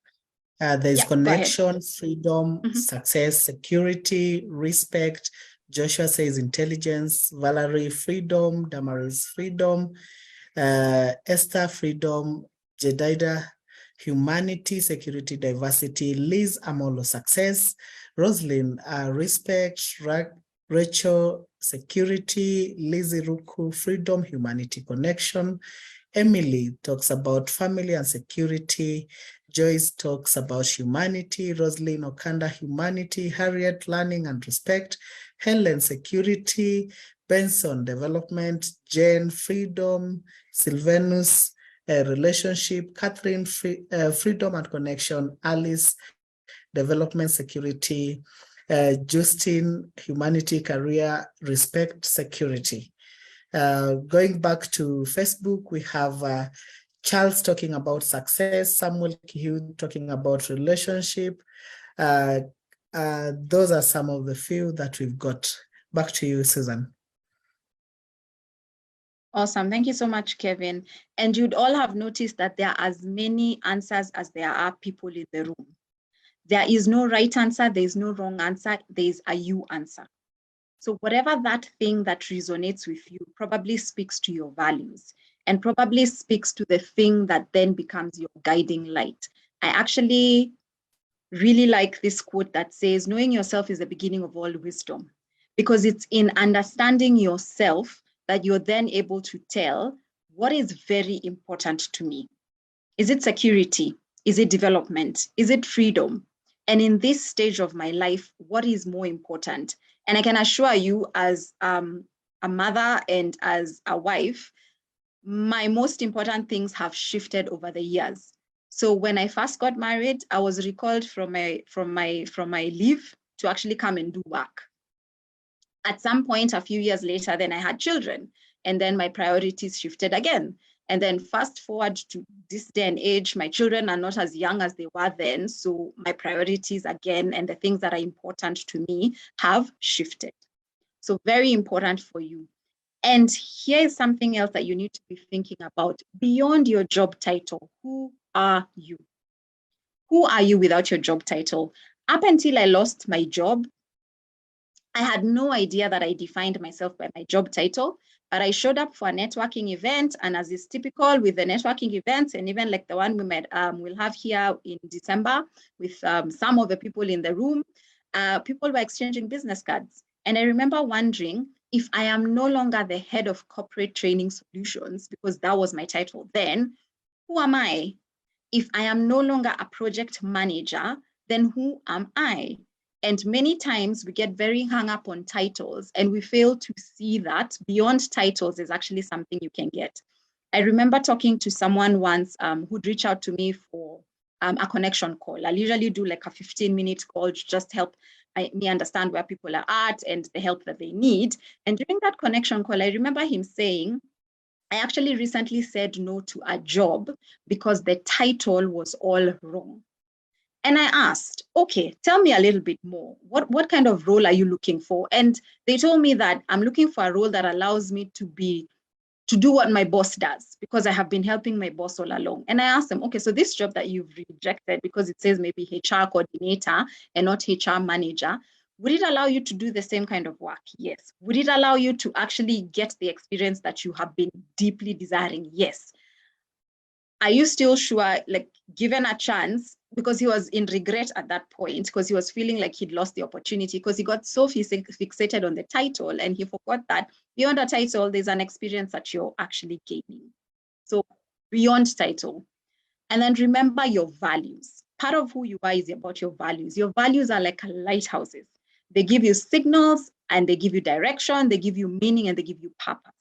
There's Yeah, go ahead. connection, freedom, success, security, respect. Joshua says intelligence. Valerie, freedom. Damaris, freedom. Esther, freedom. Jedida, humanity, security, diversity. Liz Amolo, success. Rosalind, respect. Rachel, security. Lizzie Ruku, freedom, humanity, connection. Emily talks about family and security. Joyce talks about humanity. Rosalind Okanda, humanity. Harriet, learning and respect. Helen, security. Benson, development. Jane, freedom. Sylvanus, relationship. Catherine, freedom and connection. Alice, development, security. Justin, humanity, career, respect, security. Going back to Facebook, we have Charles talking about success, Samuel Kihu talking about relationship. Those are some of the few that we've got. Back to you, Susan. Awesome. Thank you so much, Kevin. And you'd all have noticed that there are as many answers as there are people in the room. There is no right answer. There is no wrong answer. There is a you answer. So whatever that thing that resonates with you probably speaks to your values and probably speaks to the thing that then becomes your guiding light. I actually really like this quote that says, knowing yourself is the beginning of all wisdom, because it's in understanding yourself that you're then able to tell what is very important to me. Is it security? Is it development? Is it freedom? And in this stage of my life, what is more important? And I can assure you, as a mother and as a wife, my most important things have shifted over the years. So when I first got married, I was recalled from my leave to actually come and do work. At some point, a few years later, then I had children, and then my priorities shifted again. And then fast forward to this day and age, my children are not as young as they were then. So my priorities again, and the things that are important to me have shifted. So very important for you. And here is something else that you need to be thinking about beyond your job title. Who are you? Who are you without your job title? Up until I lost my job, I had no idea that I defined myself by my job title, but I showed up for a networking event, and as is typical with the networking events, and even like the one we'll have here in December with some of the people in the room, people were exchanging business cards. And I remember wondering, if I am no longer the head of corporate training solutions, because that was my title then, who am I? If I am no longer a project manager, then who am I? And many times we get very hung up on titles and we fail to see that beyond titles is actually something you can get. I remember talking to someone once who'd reach out to me for a connection call. I'll usually do like a 15-minute call to just help me understand where people are at and the help that they need. And during that connection call, I remember him saying, I actually recently said no to a job because the title was all wrong. And I asked, okay, tell me a little bit more. What kind of role are you looking for? And they told me that I'm looking for a role that allows me to do what my boss does, because I have been helping my boss all along. And I asked them, okay, so this job that you've rejected because it says maybe HR coordinator and not HR manager, would it allow you to do the same kind of work? Yes. Would it allow you to actually get the experience that you have been deeply desiring? Yes. Are you still sure, like given a chance, because he was in regret at that point, because he was feeling like he'd lost the opportunity, because he got so fixated on the title and he forgot that beyond a title, there's an experience that you're actually gaining. So beyond title. And then remember your values. Part of who you are is about your values. Your values are like lighthouses. They give you signals and they give you direction, they give you meaning, and they give you purpose.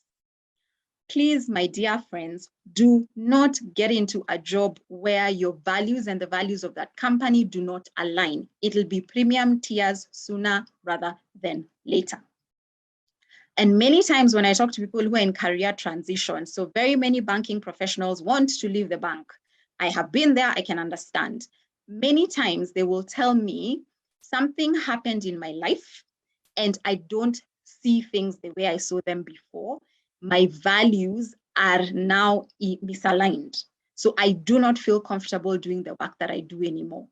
Please, my dear friends, do not get into a job where your values and the values of that company do not align. It'll be premium tiers sooner rather than later. And many times when I talk to people who are in career transition, so very many banking professionals want to leave the bank. I have been there, I can understand. Many times they will tell me something happened in my life and I don't see things the way I saw them before. My values are now misaligned. So I do not feel comfortable doing the work that I do anymore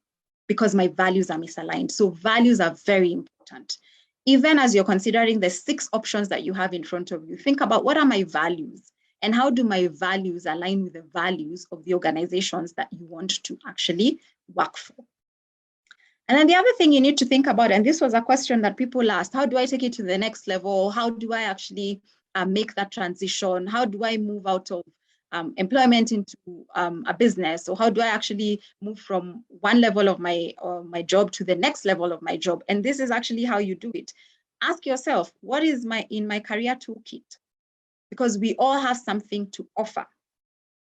because my values are misaligned. So values are very important. Even as you're considering the 6 options that you have in front of you, think about what are my values and how do my values align with the values of the organizations that you want to actually work for. And then the other thing you need to think about, and this was a question that people asked, how do I take it to the next level? How do I actually make that transition? How do I move out of employment into a business? Or how do I actually move from one level of my job to the next level of my job? And this is actually how you do it. Ask yourself, what is in my career toolkit? Because we all have something to offer.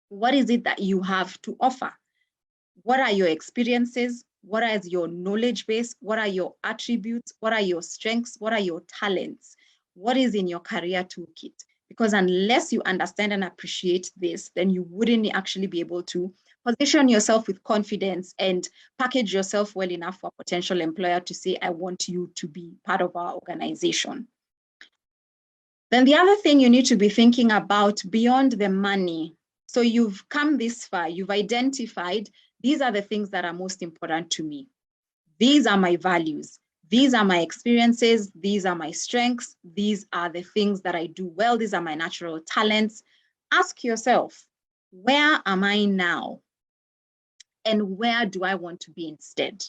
What is it that you have to offer? What are your experiences? What is your knowledge base? What are your attributes? What are your strengths? What are your talents? What is in your career toolkit? Because unless you understand and appreciate this, then you wouldn't actually be able to position yourself with confidence and package yourself well enough for a potential employer to say, I want you to be part of our organization. Then the other thing you need to be thinking about beyond the money. So you've come this far, you've identified these are the things that are most important to me. These are my values. These are my experiences. These are my strengths. These are the things that I do well. These are my natural talents. Ask yourself, where am I now? And where do I want to be instead?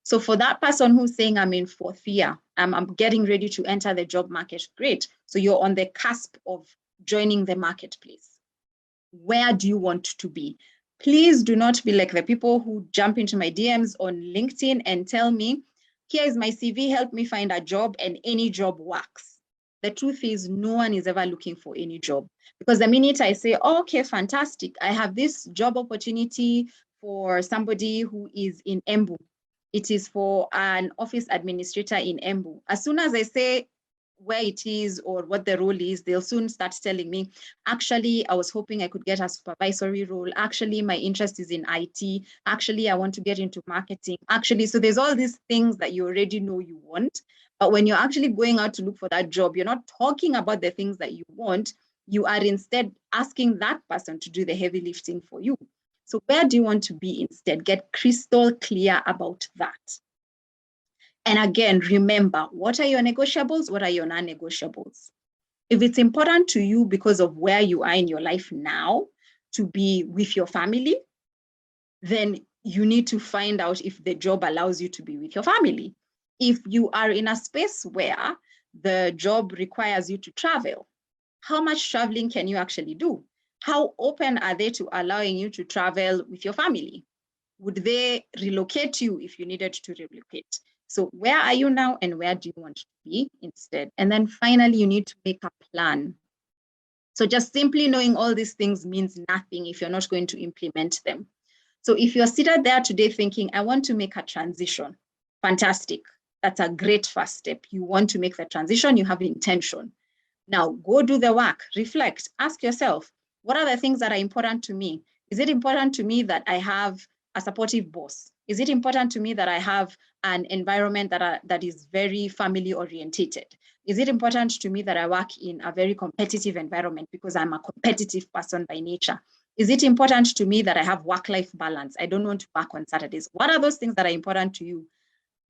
So for that person who's saying, I'm in 4th year, I'm getting ready to enter the job market, great. So you're on the cusp of joining the marketplace. Where do you want to be? Please do not be like the people who jump into my DMs on LinkedIn and tell me, here is my CV, help me find a job, and any job works. The truth is, no one is ever looking for any job. Because the minute I say, oh, okay, fantastic, I have this job opportunity for somebody who is in Embu. It is for an office administrator in Embu. As soon as I say where it is or what the role is, they'll soon start telling me, actually, I was hoping I could get a supervisory role. Actually, my interest is in IT. Actually, I want to get into marketing. Actually, so there's all these things that you already know you want. But when you're actually going out to look for that job, you're not talking about the things that you want. You are instead asking that person to do the heavy lifting for you. So where do you want to be instead? Get crystal clear about that. And again, remember, what are your negotiables? What are your non-negotiables? If it's important to you because of where you are in your life now to be with your family, then you need to find out if the job allows you to be with your family. If you are in a space where the job requires you to travel, how much traveling can you actually do? How open are they to allowing you to travel with your family? Would they relocate you if you needed to relocate? So where are you now and where do you want to be instead? And then finally, you need to make a plan. So just simply knowing all these things means nothing if you're not going to implement them. So if you're seated there today thinking, I want to make a transition, fantastic. That's a great first step. You want to make the transition, you have intention. Now go do the work, reflect, ask yourself, what are the things that are important to me? Is it important to me that I have a supportive boss? Is it important to me that I have an environment that is very family orientated? Is it important to me that I work in a very competitive environment because I'm a competitive person by nature? Is it important to me that I have work-life balance? I don't want to work on Saturdays. What are those things that are important to you?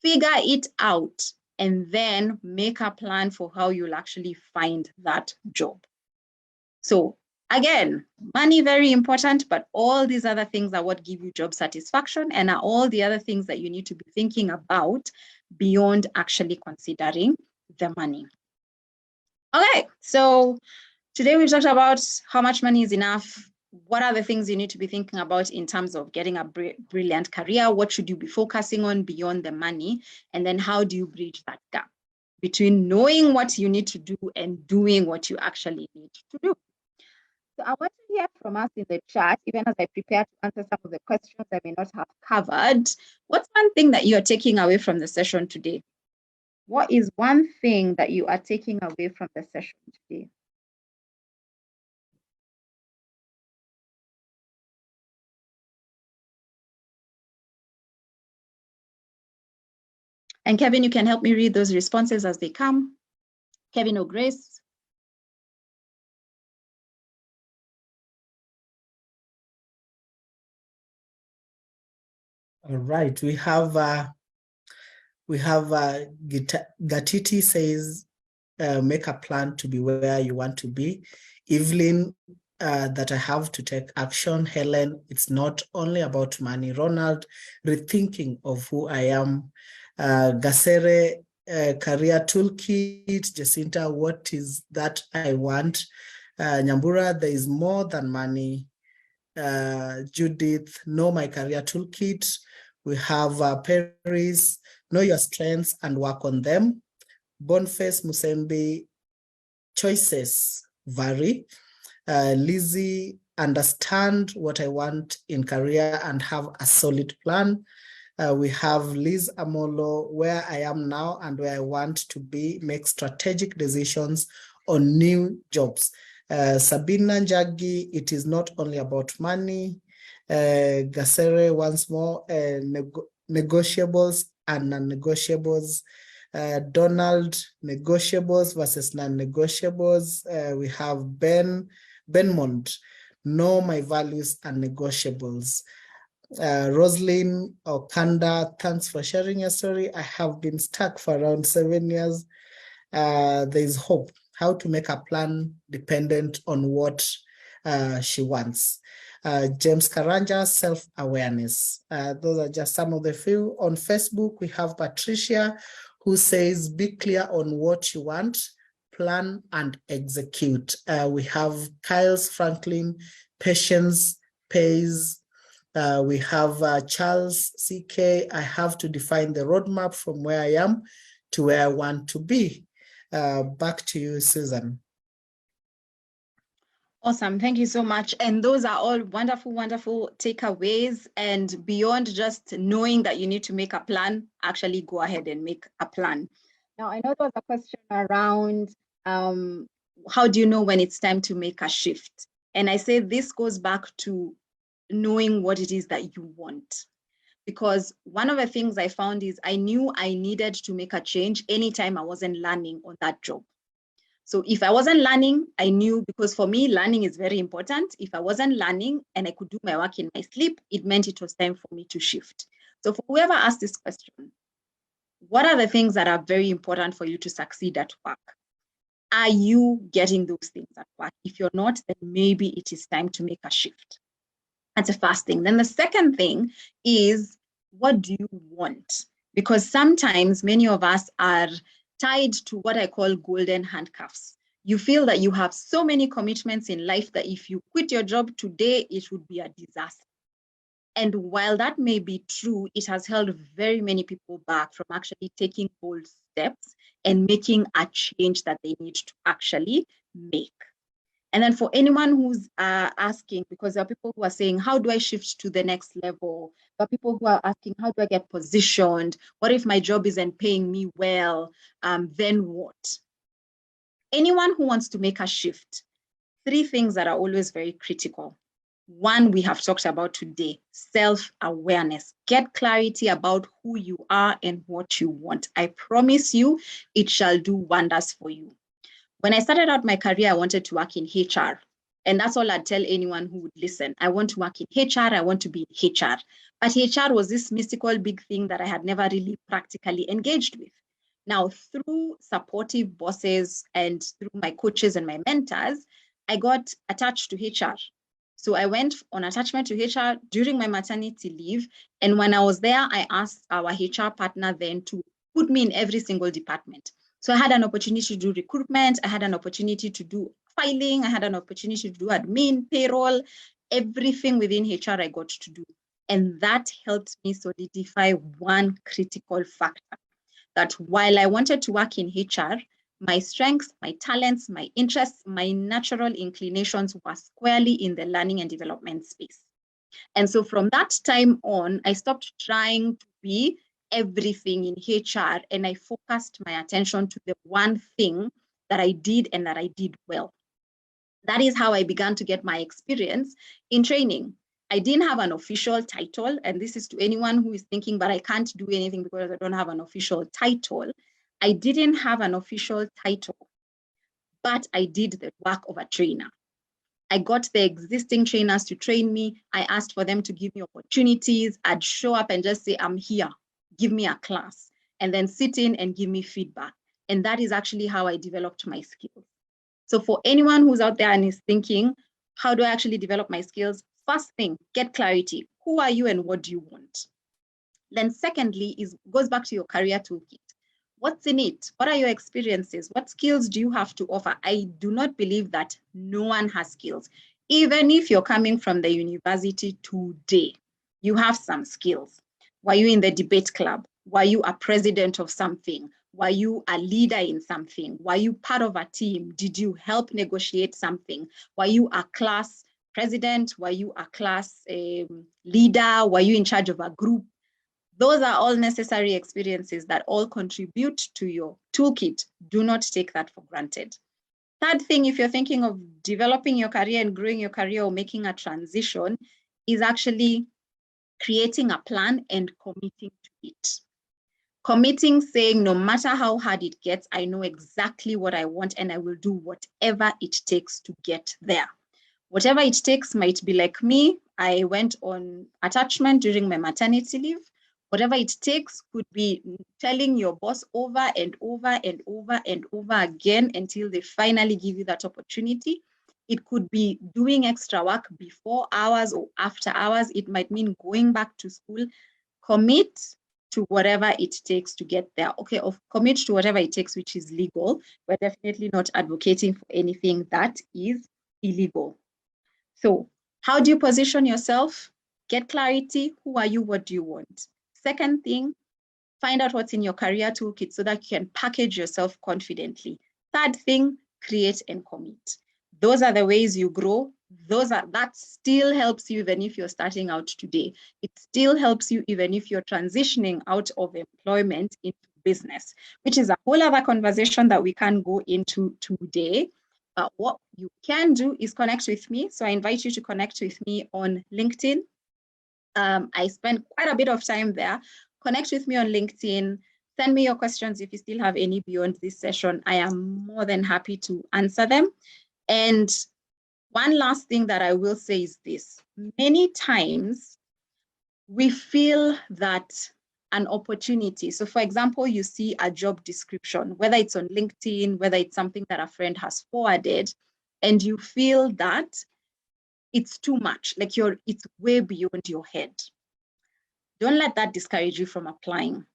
Figure it out and then make a plan for how you'll actually find that job. So again, money very important, but all these other things are what give you job satisfaction and are all the other things that you need to be thinking about beyond actually considering the money. Okay, so today we've talked about how much money is enough. What are the things you need to be thinking about in terms of getting a brilliant career? What should you be focusing on beyond the money? And then how do you bridge that gap between knowing what you need to do and doing what you actually need to do? So I want to hear from us in the chat, even as I prepare to answer some of the questions I may not have covered. What's one thing that you're taking away from the session today? What is one thing that you are taking away from the session today? And Kevin, you can help me read those responses as they come. Kevin or Grace? All right, we have Gatiti says, make a plan to be where you want to be. Evelyn, that I have to take action. Helen, it's not only about money. Ronald, rethinking of who I am. Gasere, career toolkit. Jacinta, what is that I want? Nyambura, there is more than money. Judith, know my career toolkit. We have Paris, know your strengths and work on them. Boniface Musembi, choices vary. Lizzie, understand what I want in career and have a solid plan. We have Liz Amolo, where I am now and where I want to be, make strategic decisions on new jobs. Sabina Njagi, it is not only about money. Gasere, once more, negotiables and non-negotiables. Donald, negotiables versus non-negotiables. We have Benmont, know my values and negotiables. Roslyn Okanda, thanks for sharing your story. I have been stuck for around 7 years. There is hope. How to make a plan dependent on what she wants. James Karanja, self-awareness. Those are just some of the few. On Facebook, we have Patricia, who says, be clear on what you want, plan and execute. We have Kyle's Franklin, patience pays. We have Charles CK, I have to define the roadmap from where I am to where I want to be. Back to you, Susan. Awesome. Thank you so much. And those are all wonderful, wonderful takeaways. And beyond just knowing that you need to make a plan, actually go ahead and make a plan. Now, I know there was a question around how do you know when it's time to make a shift? And I say this goes back to knowing what it is that you want. Because one of the things I found is I knew I needed to make a change anytime I wasn't learning on that job. So if I wasn't learning, I knew, because for me, learning is very important. If I wasn't learning and I could do my work in my sleep, it meant it was time for me to shift. So for whoever asked this question, what are the things that are very important for you to succeed at work? Are you getting those things at work? If you're not, then maybe it is time to make a shift. That's the first thing. Then the second thing is, what do you want? Because sometimes many of us are tied to what I call golden handcuffs. You feel that you have so many commitments in life that if you quit your job today, it would be a disaster. And while that may be true, it has held very many people back from actually taking bold steps and making a change that they need to actually make. And then for anyone who's asking, because there are people who are saying, how do I shift to the next level? There are people who are asking, how do I get positioned? What if my job isn't paying me well? Then what? Anyone who wants to make a shift, 3 things that are always very critical. One, we have talked about today, self-awareness. Get clarity about who you are and what you want. I promise you, it shall do wonders for you. When I started out my career, I wanted to work in HR. And that's all I'd tell anyone who would listen. I want to work in HR. I want to be in HR. But HR was this mystical big thing that I had never really practically engaged with. Now, through supportive bosses and through my coaches and my mentors, I got attached to HR. So I went on attachment to HR during my maternity leave. And when I was there, I asked our HR partner then to put me in every single department. So I had an opportunity to do recruitment. I had an opportunity to do filing. I had an opportunity to do admin, payroll, everything within HR I got to do. And that helped me solidify one critical factor, that while I wanted to work in HR, my strengths, my talents, my interests, my natural inclinations were squarely in the learning and development space. And so from that time on, I stopped trying to be everything in HR, and I focused my attention to the one thing that I did and that I did well. That is how I began to get my experience in training. I didn't have an official title, and this is to anyone who is thinking, but I can't do anything because I don't have an official title. I didn't have an official title, but I did the work of a trainer. I got the existing trainers to train me. I asked for them to give me opportunities. I'd show up and just say, I'm here, give me a class, and then sit in and give me feedback. And that is actually how I developed my skills. So for anyone who's out there and is thinking, how do I actually develop my skills? First thing, get clarity. Who are you and what do you want? Then secondly, goes back to your career toolkit. What's in it? What are your experiences? What skills do you have to offer? I do not believe that no one has skills. Even if you're coming from the university today, you have some skills. Were you in the debate club? Were you a president of something? Were you a leader in something? Were you part of a team? Did you help negotiate something? Were you a class president? Were you a class leader? Were you in charge of a group? Those are all necessary experiences that all contribute to your toolkit. Do not take that for granted. Third thing, if you're thinking of developing your career and growing your career or making a transition, is actually creating a plan and committing to it. Committing, saying no matter how hard it gets, I know exactly what I want and I will do whatever it takes to get there. Whatever it takes might be like me. I went on attachment during my maternity leave. Whatever it takes could be telling your boss over and over and over and over again until they finally give you that opportunity. It could be doing extra work before hours or after hours. It might mean going back to school. Commit to whatever it takes to get there. Okay, commit to whatever it takes, which is legal. We're definitely not advocating for anything that is illegal. So how do you position yourself? Get clarity. Who are you? What do you want? Second thing, find out what's in your career toolkit so that you can package yourself confidently. Third thing, create and commit. Those are the ways you grow. That still helps you even if you're starting out today. It still helps you even if you're transitioning out of employment into business, which is a whole other conversation that we can go into today. But what you can do is connect with me. So I invite you to connect with me on LinkedIn. I spend quite a bit of time there. Connect with me on LinkedIn. Send me your questions if you still have any beyond this session. I am more than happy to answer them. And one last thing that I will say is this. Many times we feel that an opportunity. So for example, you see a job description, whether it's on LinkedIn, whether it's something that a friend has forwarded, and you feel that it's too much, like it's way beyond your head. Don't let that discourage you from applying.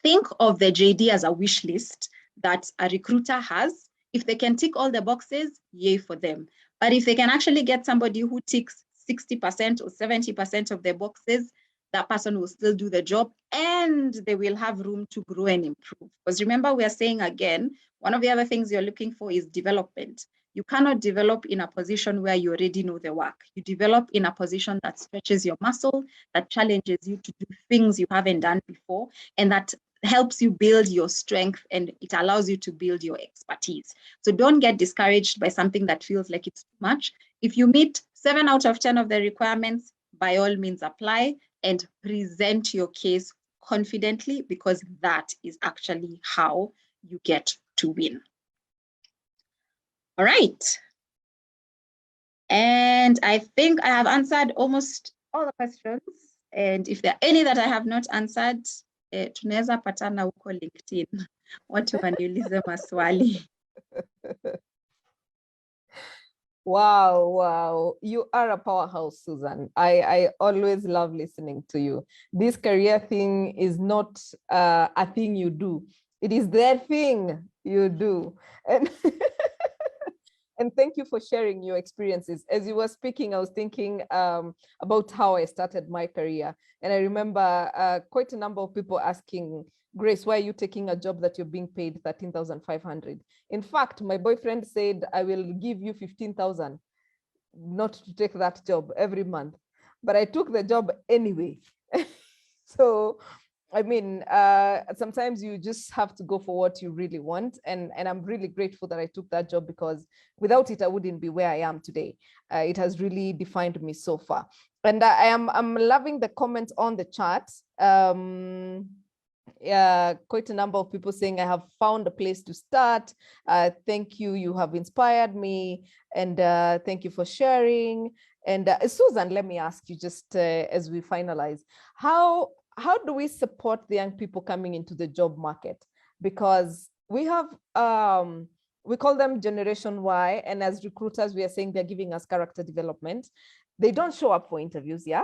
Think of the JD as a wish list that a recruiter has. If they can tick all the boxes, yay for them. But if they can actually get somebody who ticks 60% or 70% of the boxes, that person will still do the job and they will have room to grow and improve. Because remember, we are saying again, one of the other things you're looking for is development. You cannot develop in a position where you already know the work. You develop in a position that stretches your muscle, that challenges you to do things you haven't done before, and that helps you build your strength and it allows you to build your expertise. So don't get discouraged by something that feels like it's too much. If you meet 7 out of 10 of the requirements, by all means apply and present your case confidently, because that is actually how you get to win. All right. And I think I have answered almost all the questions. And if there are any that I have not answered, tunaweza patana huko LinkedIn. Watu waniulize maswali. Wow. You are a powerhouse, Susan. I always love listening to you. This career thing is not a thing you do. It is the thing you do. And and thank you for sharing your experiences. As you were speaking, I was thinking about how I started my career. And I remember quite a number of people asking, Grace, why are you taking a job that you're being paid 13,500? In fact, my boyfriend said, I will give you 15,000 not to take that job every month. But I took the job anyway. So, I mean, sometimes you just have to go for what you really want. And I'm really grateful that I took that job, because without it, I wouldn't be where I am today. It has really defined me so far. And I'm loving the comments on the chat. quite a number of people saying, I have found a place to start. Thank you. You have inspired me. And thank you for sharing. And Susan, let me ask you just as we finalize, how do we support the young people coming into the job market? Because we have, we call them Generation Y. And as recruiters, we are saying they're giving us character development. They don't show up for interviews, yeah?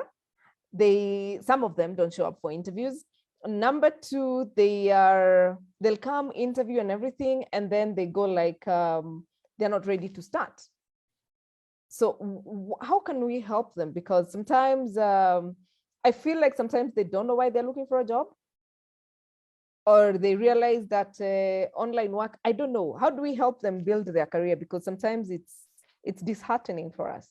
Some of them don't show up for interviews. Number two, they'll come, interview and everything, and then they go like they're not ready to start. So how can we help them? Because sometimes I feel like sometimes they don't know why they're looking for a job, or they realize that online work, I don't know. How do we help them build their career? Because sometimes it's disheartening for us.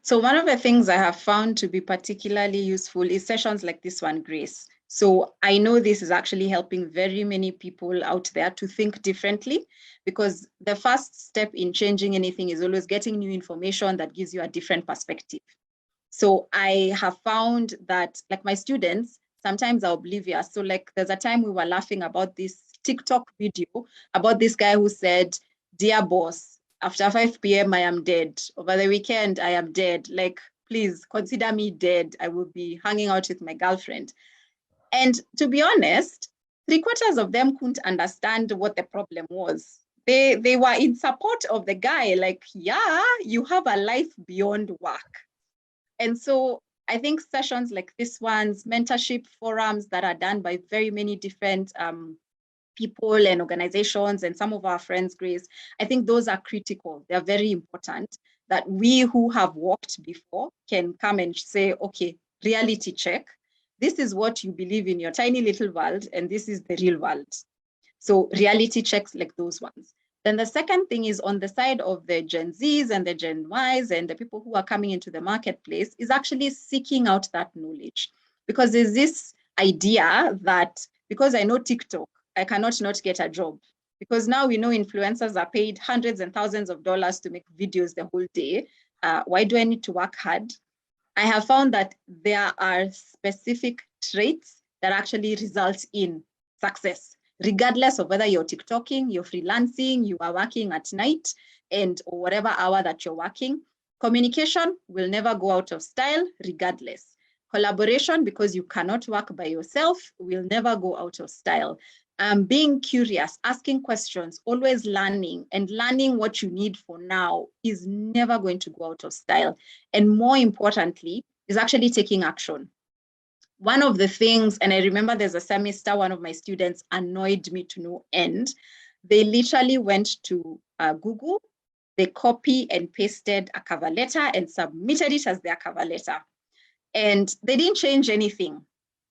So one of the things I have found to be particularly useful is sessions like this one, Grace. So I know this is actually helping very many people out there to think differently, because the first step in changing anything is always getting new information that gives you a different perspective. So I have found that, like, my students sometimes are oblivious. So like there's a time we were laughing about this TikTok video about this guy who said, "Dear boss, after 5 p.m. I am dead. Over the weekend I am dead. Like, please consider me dead. I will be hanging out with my girlfriend." And to be honest, 3/4 of them couldn't understand what the problem was. They were in support of the guy, like, yeah, you have a life beyond work. And so I think sessions like this one's, mentorship forums that are done by very many different people and organizations, and some of our friends, Grace, I think those are critical. They're very important, that we who have worked before can come and say, okay, reality check. This is what you believe in your tiny little world, and this is the real world. So reality checks like those ones. Then the second thing is on the side of the Gen Zs and the Gen Ys and the people who are coming into the marketplace is actually seeking out that knowledge. Because there's this idea that because I know TikTok, I cannot not get a job. Because now we know influencers are paid hundreds and thousands of dollars to make videos the whole day. Why do I need to work hard? I have found that there are specific traits that actually result in success, regardless of whether you're TikToking, you're freelancing, you are working at night, or whatever hour that you're working. Communication will never go out of style, regardless. Collaboration, because you cannot work by yourself, will never go out of style. Being curious, asking questions, always learning, and learning what you need for now is never going to go out of style. And more importantly, is actually taking action. One of the things, and I remember there's a semester, one of my students annoyed me to no end. They literally went to Google, they copy and pasted a cover letter and submitted it as their cover letter. And they didn't change anything.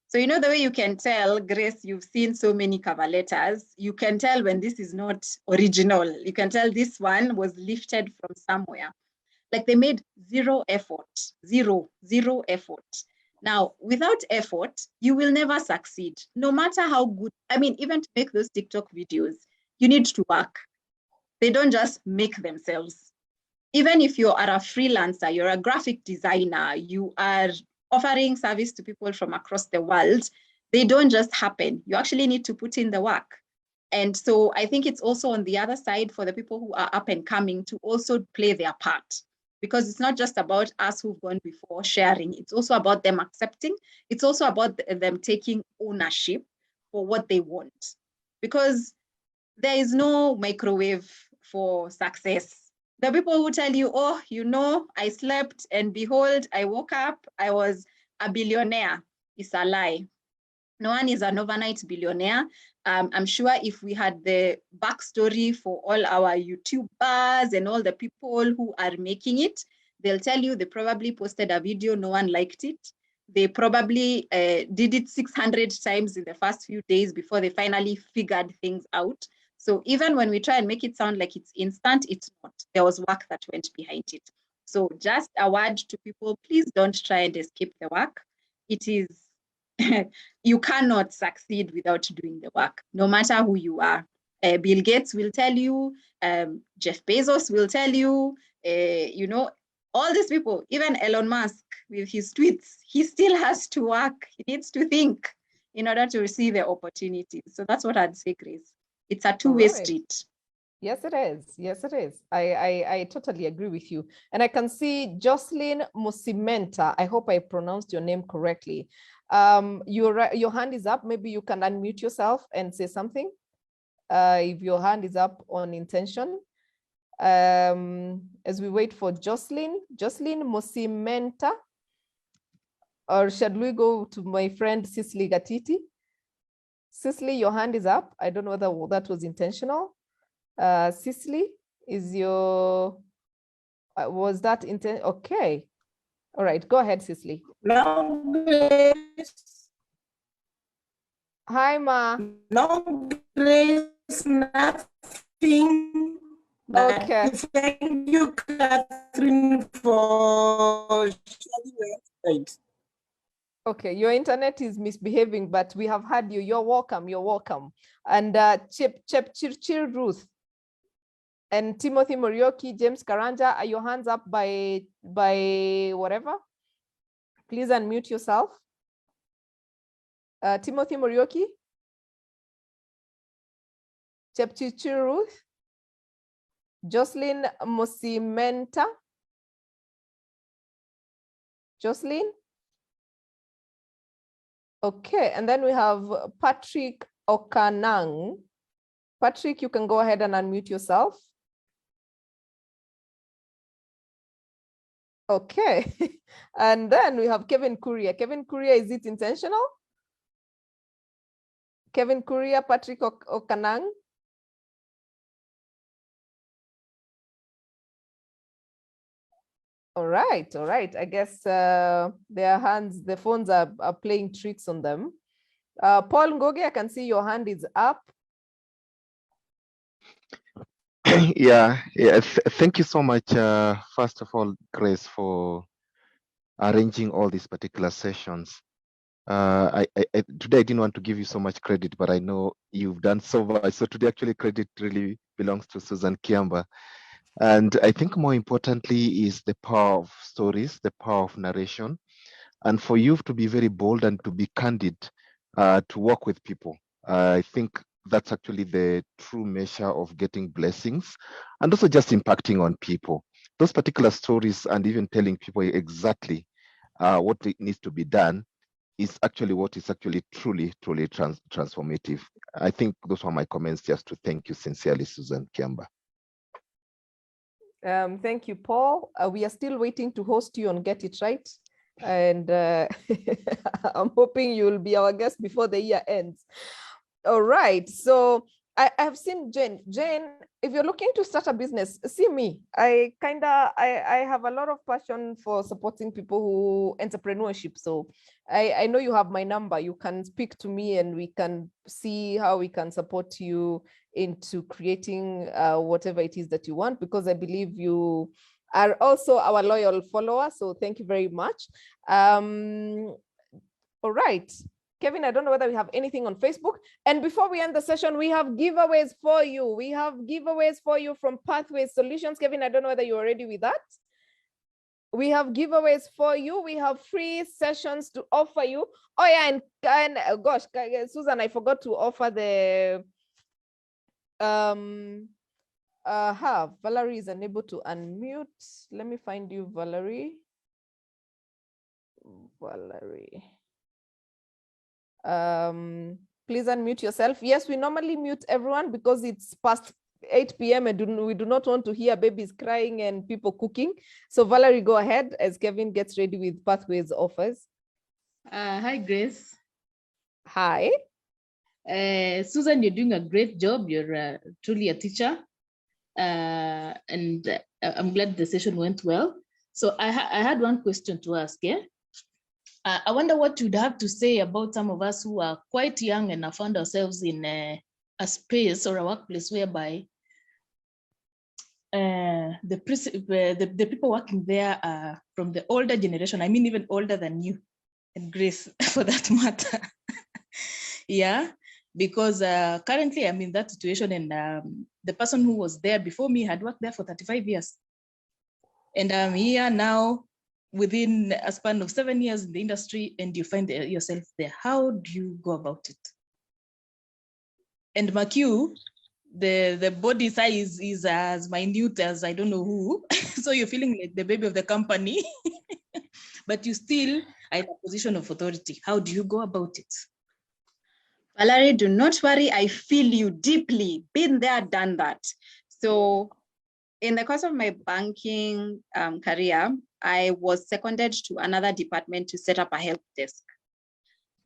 So you know the way you can tell, Grace, you've seen so many cover letters, you can tell when this is not original. You can tell this one was lifted from somewhere. Like they made zero effort, zero effort. Now, without effort, you will never succeed, no matter how good. I mean, even to make those TikTok videos, you need to work. They don't just make themselves. Even if you are a freelancer, you're a graphic designer, you are offering service to people from across the world, they don't just happen. You actually need to put in the work. And so I think it's also on the other side for the people who are up and coming to also play their part. Because it's not just about us who've gone before sharing, it's also about them accepting. It's also about them taking ownership for what they want. Because there is no microwave for success. The people who tell you, oh, you know, I slept and behold, I woke up, I was a billionaire, is a lie. No one is an overnight billionaire. I'm sure if we had the backstory for all our YouTubers and all the people who are making it, they'll tell you they probably posted a video, no one liked it. They probably did it 600 times in the first few days before they finally figured things out. So even when we try and make it sound like it's instant, it's not. There was work that went behind it. So just a word to people, please don't try and escape the work. It is, you cannot succeed without doing the work, no matter who you are. Bill Gates will tell you, Jeff Bezos will tell you, you know, all these people, even Elon Musk with his tweets, he still has to work. He needs to think. in order to see the opportunities. So that's what I'd say, Grace. It's a two-way street. Yes, it is. Yes, it is. I totally agree with you. And I can see Jocelyn Musimenta. I hope I pronounced your name correctly. Your hand is up. Maybe you can unmute yourself and say something. If your hand is up on intention. As we wait for Jocelyn Musimenta. Or should we go to my friend Cicely Gatiti? Cicely, your hand is up. I don't know whether that was intentional. Cicely, is your, was that intent? Okay. All right, go ahead, Cicely. No, Grace. Hi, Ma. No, Grace, nothing. Okay. Thank you, Catherine, for sharing your insight. Okay, your internet is misbehaving, but we have had you. You're welcome. You're welcome. And Chirchir Ruth and Timothy Morioki, James Karanja, are your hands up by whatever? Please unmute yourself. Timothy Morioki, Chirchir Ruth, Jocelyn Musimenta. Jocelyn? Okay, and then we have Patrick Okanang. Patrick, you can go ahead and unmute yourself. Okay, and then we have Kevin Kuria. Kevin Kuria, is it intentional? Kevin Kuria, Patrick Okanang. All right. I guess their hands, the phones are playing tricks on them. Paul Ngoge, I can see your hand is up. Yeah. Thank you so much, first of all, Grace, for arranging all these particular sessions. Today I didn't want to give you so much credit, but I know you've done so much. So today actually credit really belongs to Susan Kiamba. And I think more importantly is the power of stories, the power of narration, and for you to be very bold and to be candid, to work with people. I think that's actually the true measure of getting blessings and also just impacting on people. Those particular stories and even telling people exactly what needs to be done is actually what is actually truly transformative. I think those were my comments, just to thank you sincerely, Susan Kiamba. Thank you, Paul. We are still waiting to host you on Get It Right. And I'm hoping you'll be our guest before the year ends. All right. So I have seen Jane. Jane, if you're looking to start a business, see me. I have a lot of passion for supporting people who entrepreneurship. So I know you have my number. You can speak to me and we can see how we can support you into creating whatever it is that you want, because I believe you are also our loyal follower. So thank you very much. All right. Kevin, I don't know whether we have anything on Facebook. And before we end the session, we have giveaways for you. We have giveaways for you from Pathways Solutions. Kevin, I don't know whether you're ready with that. We have giveaways for you. We have free sessions to offer you. Oh yeah, and gosh, Susan, I forgot to offer the Valerie is unable to unmute. Let me find you, Valerie. Please unmute yourself. Yes, we normally mute everyone because it's past 8 p.m. and we do not want to hear babies crying and people cooking. So Valerie, go ahead as Kevin gets ready with Pathways offers. Hi, Grace. Hi. Susan, you're doing a great job. You're truly a teacher. And I'm glad the session went well. So I had one question to ask. Yeah? I wonder what you'd have to say about some of us who are quite young and have found ourselves in a space or a workplace whereby the people working there are from the older generation. I mean, even older than you and Grace, for that matter. Yeah, because currently I'm in that situation, and the person who was there before me had worked there for 35 years. And I'm here now within a span of 7 years in the industry and you find yourself there. How do you go about it? And McHugh, the body size is as minute as I don't know who. So you're feeling like the baby of the company, but you still are in a position of authority. How do you go about it? Valerie, do not worry. I feel you deeply. Been there, done that. So in the course of my banking career, I was seconded to another department to set up a help desk.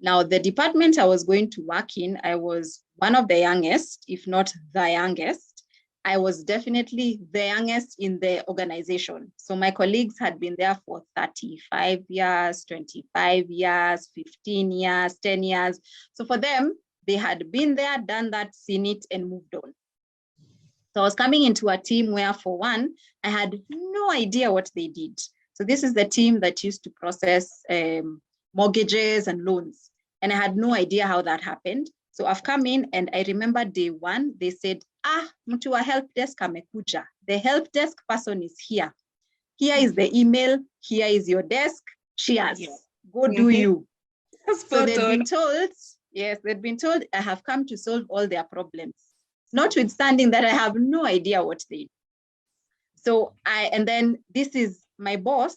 Now, the department I was going to work in, I was one of the youngest, if not the youngest. I was definitely the youngest in the organization. So my colleagues had been there for 35 years, 25 years, 15 years, 10 years. So for them, they had been there, done that, seen it, and moved on. So I was coming into a team where, for one, I had no idea what they did. So this is the team that used to process mortgages and loans. And I had no idea how that happened. So I've come in and I remember day one, they said, mtu wa help desk amekuja. The help desk person is here. Here is the email. Here is your desk. Cheers. Yes. Go do you. So they'd been told, yes, they'd been told I have come to solve all their problems, notwithstanding that I have no idea what they do. So and then this is my boss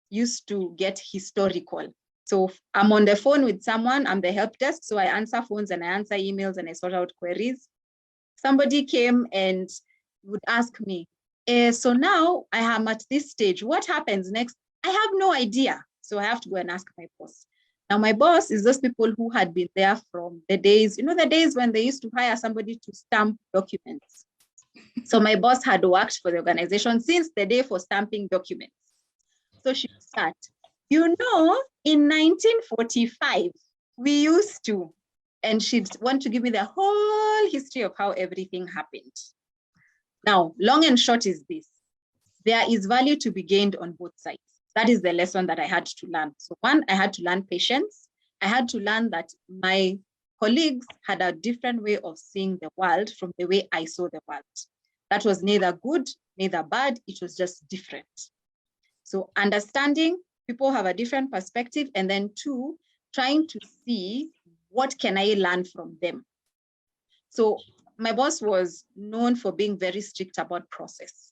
used to get historical. So I'm on the phone with someone, I'm the help desk, so I answer phones and I answer emails and I sort out queries. Somebody came and would ask me, so now I am at this stage, what happens next? I have no idea. So I have to go and ask my boss. Now my boss is those people who had been there from the days, the days when they used to hire somebody to stamp documents. So my boss had worked for the organization since the day for stamping documents. So she would start, in 1945, we used to, and she'd want to give me the whole history of how everything happened. Now, long and short is this. There is value to be gained on both sides. That is the lesson that I had to learn. So one, I had to learn patience. I had to learn that my colleagues had a different way of seeing the world from the way I saw the world. That was neither good, neither bad. It was just different. So understanding people have a different perspective, and then two, trying to see what can I learn from them. So my boss was known for being very strict about process.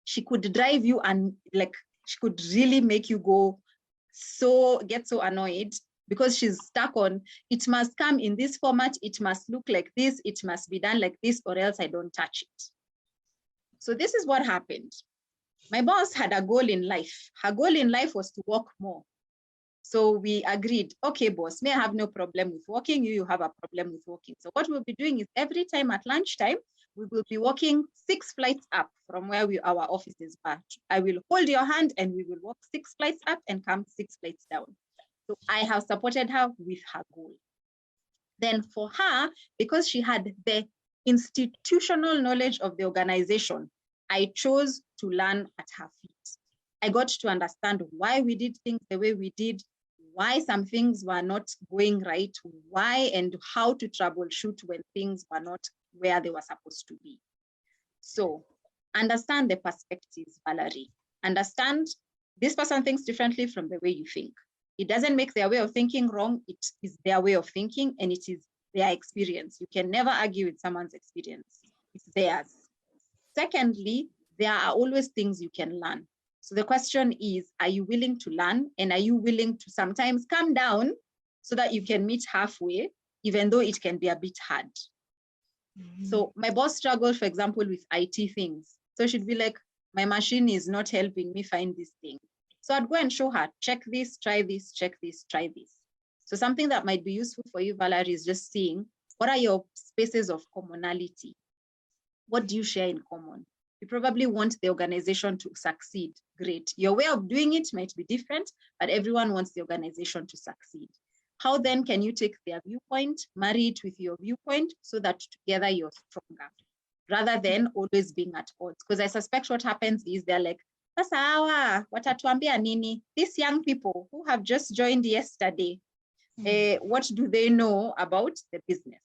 She could drive you and she could really make you get so annoyed because she's stuck on, it must come in this format, it must look like this, it must be done like this, or else I don't touch it. So this is what happened. My boss had a goal in life. Her goal in life was to walk more. So we agreed, okay, boss, I have no problem with walking. You have a problem with walking. So what we'll be doing is every time at lunchtime, we will be walking 6 flights up from where our offices are. I will hold your hand and we will walk 6 flights up and come 6 flights down. So I have supported her with her goal. Then for her, because she had the institutional knowledge of the organization, I chose to learn at her feet. I got to understand why we did things the way we did, why some things were not going right, why and how to troubleshoot when things were not where they were supposed to be. So understand the perspectives, Valerie. Understand this person thinks differently from the way you think. It doesn't make their way of thinking wrong. It is their way of thinking and it is their experience. You can never argue with someone's experience. It's theirs. Secondly, there are always things you can learn. So the question is, are you willing to learn? And are you willing to sometimes come down so that you can meet halfway, even though it can be a bit hard? Mm-hmm. So my boss struggled, for example, with IT things. So she'd be like, my machine is not helping me find this thing. So I'd go and show her, check this, try this, check this, try this. So something that might be useful for you, Valerie, is just seeing what are your spaces of commonality? What do you share in common? You probably want the organization to succeed. Great. Your way of doing it might be different, but everyone wants the organization to succeed. How then can you take their viewpoint, marry it with your viewpoint so that together you're stronger, rather than always being at odds? Because I suspect what happens is they're like, watatuambia nini? These young people who have just joined yesterday, what do they know about the business?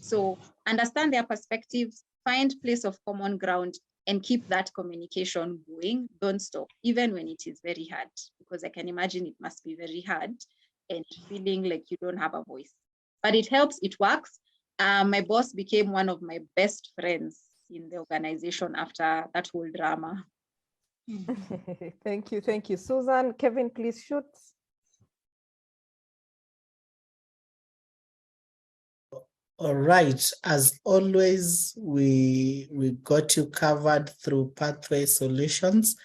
So understand their perspectives, find place of common ground, and keep that communication going. Don't stop, even when it is very hard, because I can imagine it must be very hard and feeling like you don't have a voice. But it helps, it works. My boss became one of my best friends in the organization after that whole drama. Thank you. Thank you, Susan. Kevin, please shoot. All right, as always, we got you covered through Pathway Solutions.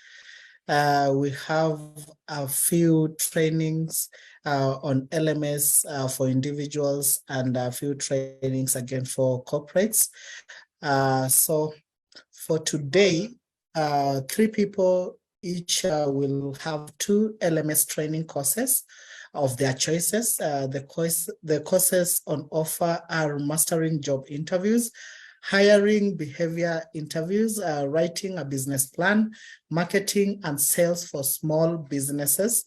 We have a few trainings on LMS for individuals and a few trainings again for corporates. So for today, 3 people each will have 2 LMS training courses of their choices. The courses on offer are mastering job interviews, hiring behavior interviews, writing a business plan, marketing and sales for small businesses.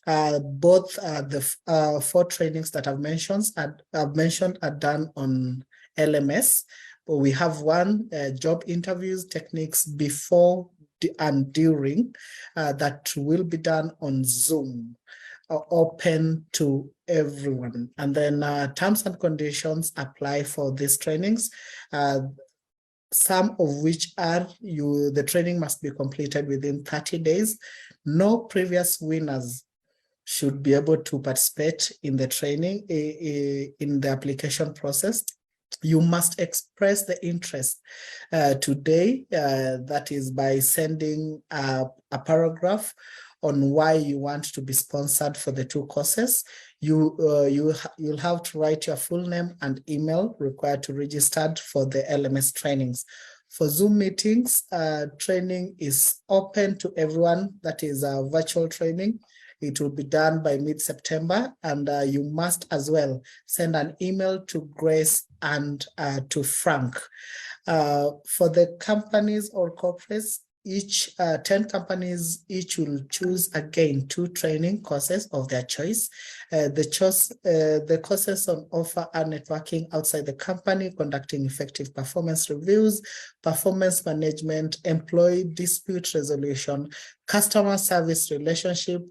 Both the 4 trainings that I've mentioned are done on LMS. But we have one job interviews techniques before and during that will be done on Zoom. Open to everyone, and then terms and conditions apply for these trainings, some of which are the training must be completed within 30 days. No previous winners should be able to participate in the training in the application process. You must express the interest today, that is by sending a paragraph on why you want to be sponsored for the 2 courses. You'll have to write your full name and email required to register for the LMS trainings. For Zoom meetings, training is open to everyone. That is a virtual training. It will be done by mid-September, and you must as well send an email to Grace and to Frank. For the companies or corporates, each 10 companies each will choose again 2 training courses of their choice. The courses on offer are networking outside the company, conducting effective performance reviews, performance management, employee dispute resolution, customer service relationship,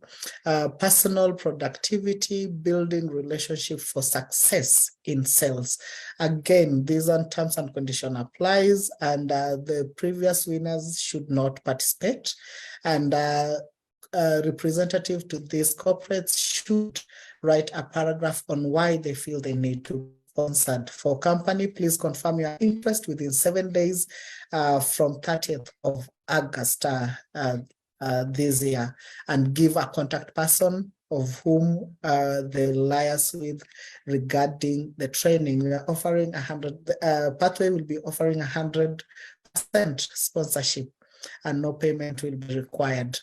personal productivity, building relationship for success in sales. Again, these are terms and condition applies, and the previous winners should not participate. And representative to these corporates should write a paragraph on why they feel they need to be sponsored. For company, please confirm your interest within 7 days from 30th of August this year, and give a contact person of whom they liaise with regarding the training. We are offering 100, Pathway will be offering 100% sponsorship, and no payment will be required.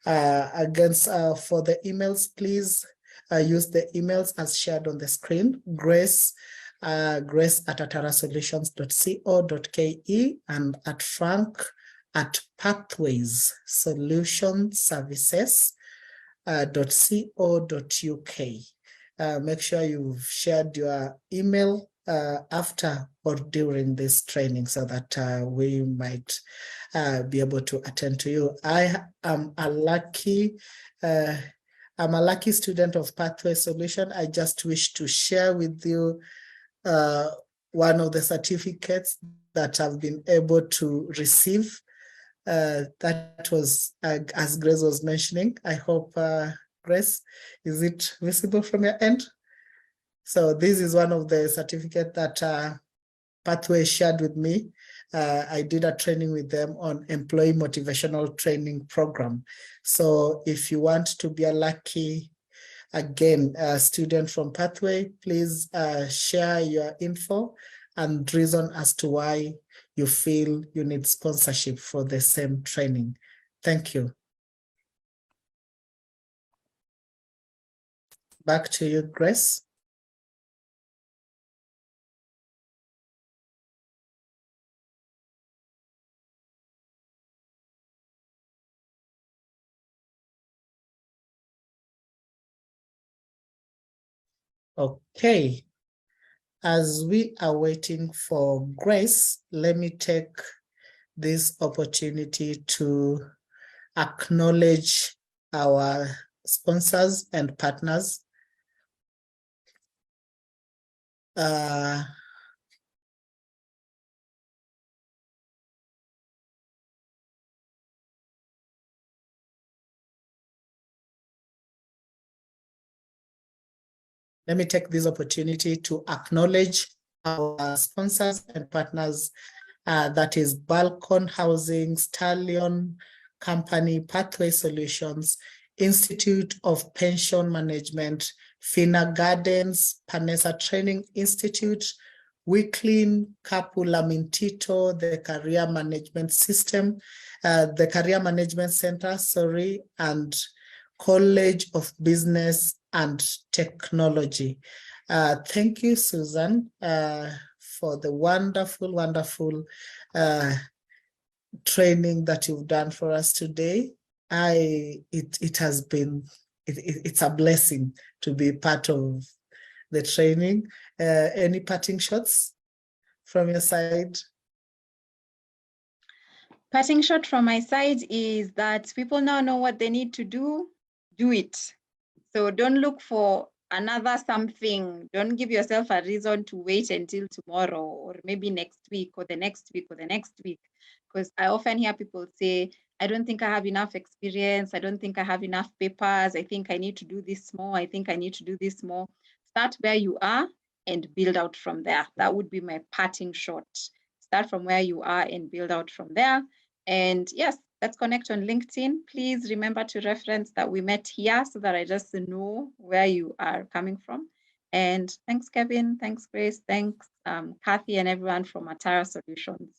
For the emails, please use the emails as shared on the screen. Grace at atarasolutions.co.ke and at Frank at Pathways Solution Services.co.uk. Make sure you've shared your email after or during this training so that we might be able to attend to you. I'm a lucky student of Pathway Solution. I just wish to share with you one of the certificates that I've been able to receive. That was, as Grace was mentioning. I hope, Grace, is it visible from your end? So this is one of the certificates that Pathway shared with me. I did a training with them on employee motivational training program. So if you want to be a lucky, again, student from Pathway, please share your info and reason as to why you feel you need sponsorship for the same training. Thank you. Back to you, Grace. Okay, as we are waiting for Grace, let me take this opportunity to acknowledge our sponsors and partners. Let me take this opportunity to acknowledge our sponsors and partners, that is Balcon Housing, Stallion Company, Pathway Solutions, Institute of Pension Management, Fina Gardens, Panessa Training Institute, Wicklin, Capula Mintito, the Career Management System, the Career Management Center, sorry, and College of Business and Technology. Thank you, Susan, for the wonderful, wonderful training that you've done for us today. It's a blessing to be part of the training. Any parting shots from your side? Parting shot from my side is that people now know what they need to do it. So don't look for another something. Don't give yourself a reason to wait until tomorrow or maybe next week or the next week or the next week. Because I often hear people say, I don't think I have enough experience. I don't think I have enough papers. I think I need to do this more. I think I need to do this more. Start where you are and build out from there. That would be my parting shot. Start from where you are and build out from there. And yes, let's connect on LinkedIn. Please remember to reference that we met here so that I just know where you are coming from. And thanks, Kevin. Thanks, Grace. Thanks, Kathy, and everyone from Atara Solutions.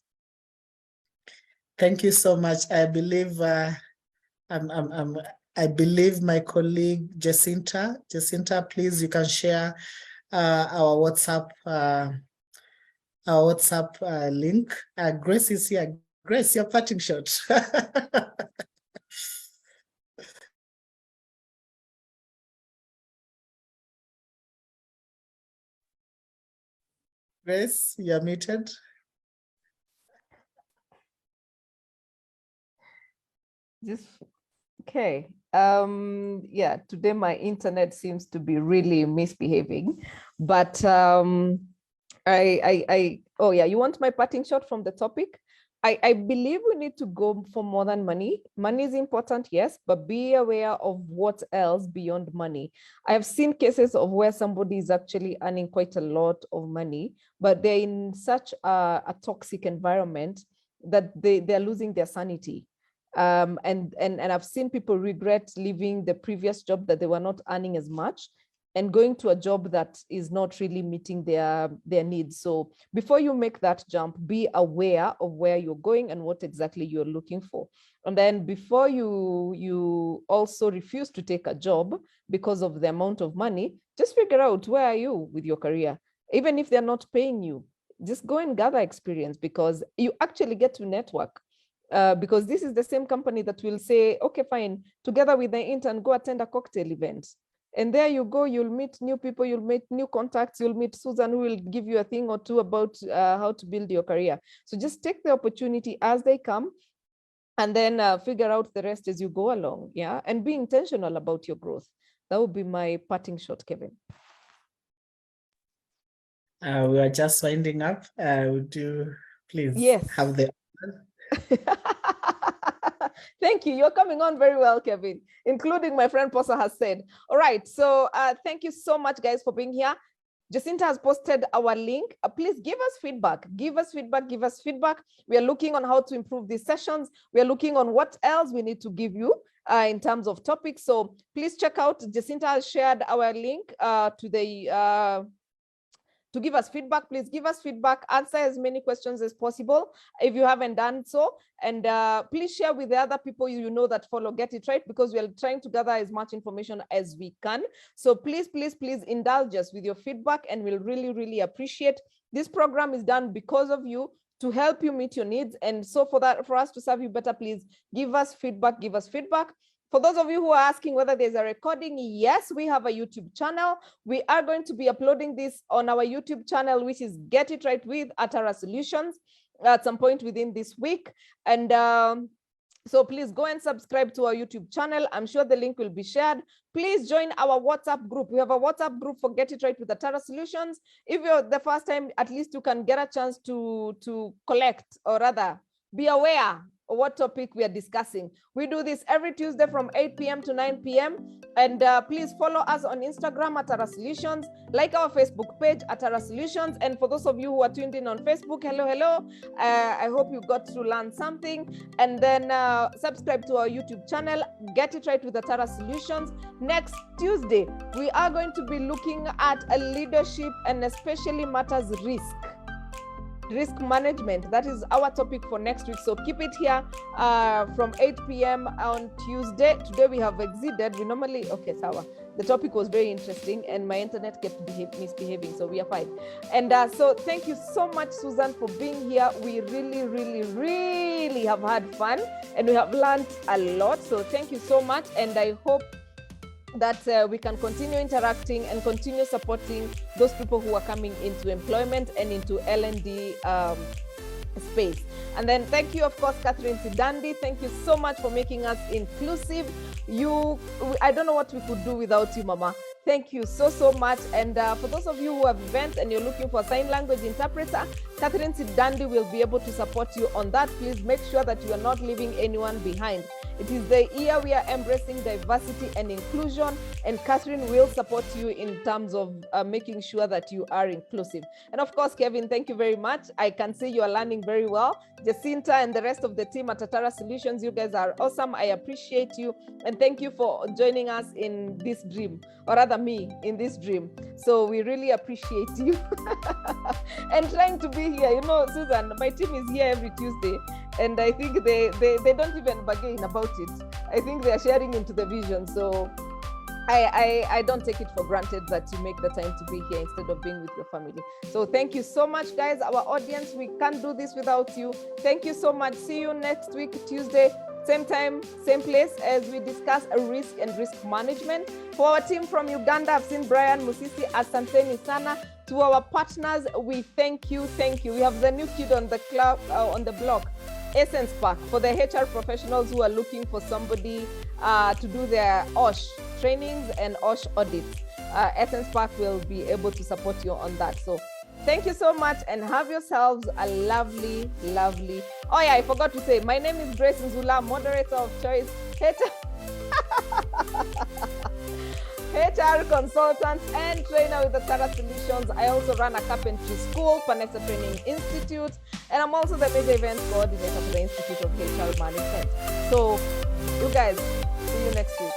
Thank you so much. I believe I believe my colleague Jacinta. Jacinta, please, you can share our WhatsApp link. Grace is here. Grace, your parting shot. Grace, you're muted. Okay. Yeah, today my internet seems to be really misbehaving, but oh yeah, you want my parting shot from the topic? I believe we need to go for more than money. Money is important, yes, but be aware of what else beyond money. I have seen cases of where somebody is actually earning quite a lot of money, but they're in such a toxic environment that they're losing their sanity. And I've seen people regret leaving the previous job that they were not earning as much and going to a job that is not really meeting their needs. So before you make that jump, be aware of where you're going and what exactly you're looking for. And then before you also refuse to take a job because of the amount of money, just figure out where are you with your career. Even if they're not paying you, just go and gather experience because you actually get to network. Because this is the same company that will say, okay, fine, together with the intern, go attend a cocktail event. And there you go, you'll meet new people, you'll meet new contacts, you'll meet Susan who will give you a thing or two about how to build your career. So just take the opportunity as they come and then figure out the rest as you go along, yeah? And be intentional about your growth. That would be my parting shot, Kevin. We are just winding up. Would you please have the Thank you. You're coming on very well, Kevin, including my friend Posa has said. All right. So thank you so much, guys, for being here. Jacinta has posted our link. Please give us feedback. Give us feedback. Give us feedback. We are looking on how to improve these sessions. We are looking on what else we need to give you in terms of topics. So please check out. Jacinta has shared our link to give us feedback. Please give us feedback, answer as many questions as possible if you haven't done so. And please share with the other people you know that follow Get It Right, because we are trying to gather as much information as we can. So please, please, please indulge us with your feedback and we'll really, really appreciate. This program is done because of you, to help you meet your needs. And so for us to serve you better, please give us feedback, give us feedback. For those of you who are asking whether there's a recording, yes, we have a YouTube channel. We are going to be uploading this on our YouTube channel, which is Get It Right with Atara Solutions. at some point within this week. And so please go and subscribe to our YouTube channel. I'm sure the link will be shared. Please join our WhatsApp group. We have a WhatsApp group for Get It Right with Atara Solutions. If you're the first time, at least you can get a chance to collect, or rather be aware of what topic we are discussing. We do this every Tuesday from 8 p.m. to 9 p.m. And please follow us on Instagram at Atara Solutions, like our Facebook page at Atara Solutions. And for those of you who are tuned in on Facebook, hello, hello. I hope you got to learn something. And then subscribe to our YouTube channel, Get It Right with Atara Solutions. Next Tuesday, we are going to be looking at a leadership and especially matters risk management. That is our topic for next week. So keep it here from 8 p.m. on Tuesday. Today we have exceeded. We normally, okay, Sawa. The topic was very interesting and my internet kept misbehaving. So we are fine. And so thank you so much, Susan, for being here. We really, really, really have had fun and we have learned a lot. So thank you so much. And I hope that we can continue interacting and continue supporting those people who are coming into employment and into L&D space. And then thank you, of course, Catherine Sidandi. Thank you so much for making us inclusive. I don't know what we could do without you, Mama. Thank you so, so much. And for those of you who have events and you're looking for a sign language interpreter, Catherine Sidandi will be able to support you on that. Please make sure that you are not leaving anyone behind. It is the year we are embracing diversity and inclusion, and Catherine will support you in terms of making sure that you are inclusive. And of course, Kevin, thank you very much. I can see you are learning very well. Jacinta and the rest of the team at Atara Solutions, you guys are awesome. I appreciate you. And thank you for joining us in this dream, or rather me in this dream. So we really appreciate you and trying to be here. You know, Susan, my team is here every Tuesday. And I think they don't even bargain about it. I think they are sharing into the vision. So I don't take it for granted that you make the time to be here instead of being with your family. So thank you so much, guys. Our audience, we can't do this without you. Thank you so much. See you next week, Tuesday, same time, same place, as we discuss risk and risk management. For our team from Uganda, I've seen Brian Musisi, Asanteni Sana. To our partners, we thank you. We have the new kid on the club, on the block, Essence Park, for the HR professionals who are looking for somebody to do their OSH trainings and OSH audits. Essence Park will be able to support you on that. So thank you so much and have yourselves a lovely, lovely. Oh yeah, I forgot to say, my name is Grace Nzula, moderator of choice, HR consultant and trainer with the Atara Solutions. I also run a carpentry school, Panessa Training Institute, and I'm also the major events coordinator for the Institute of HR Management. So you guys, see you next week.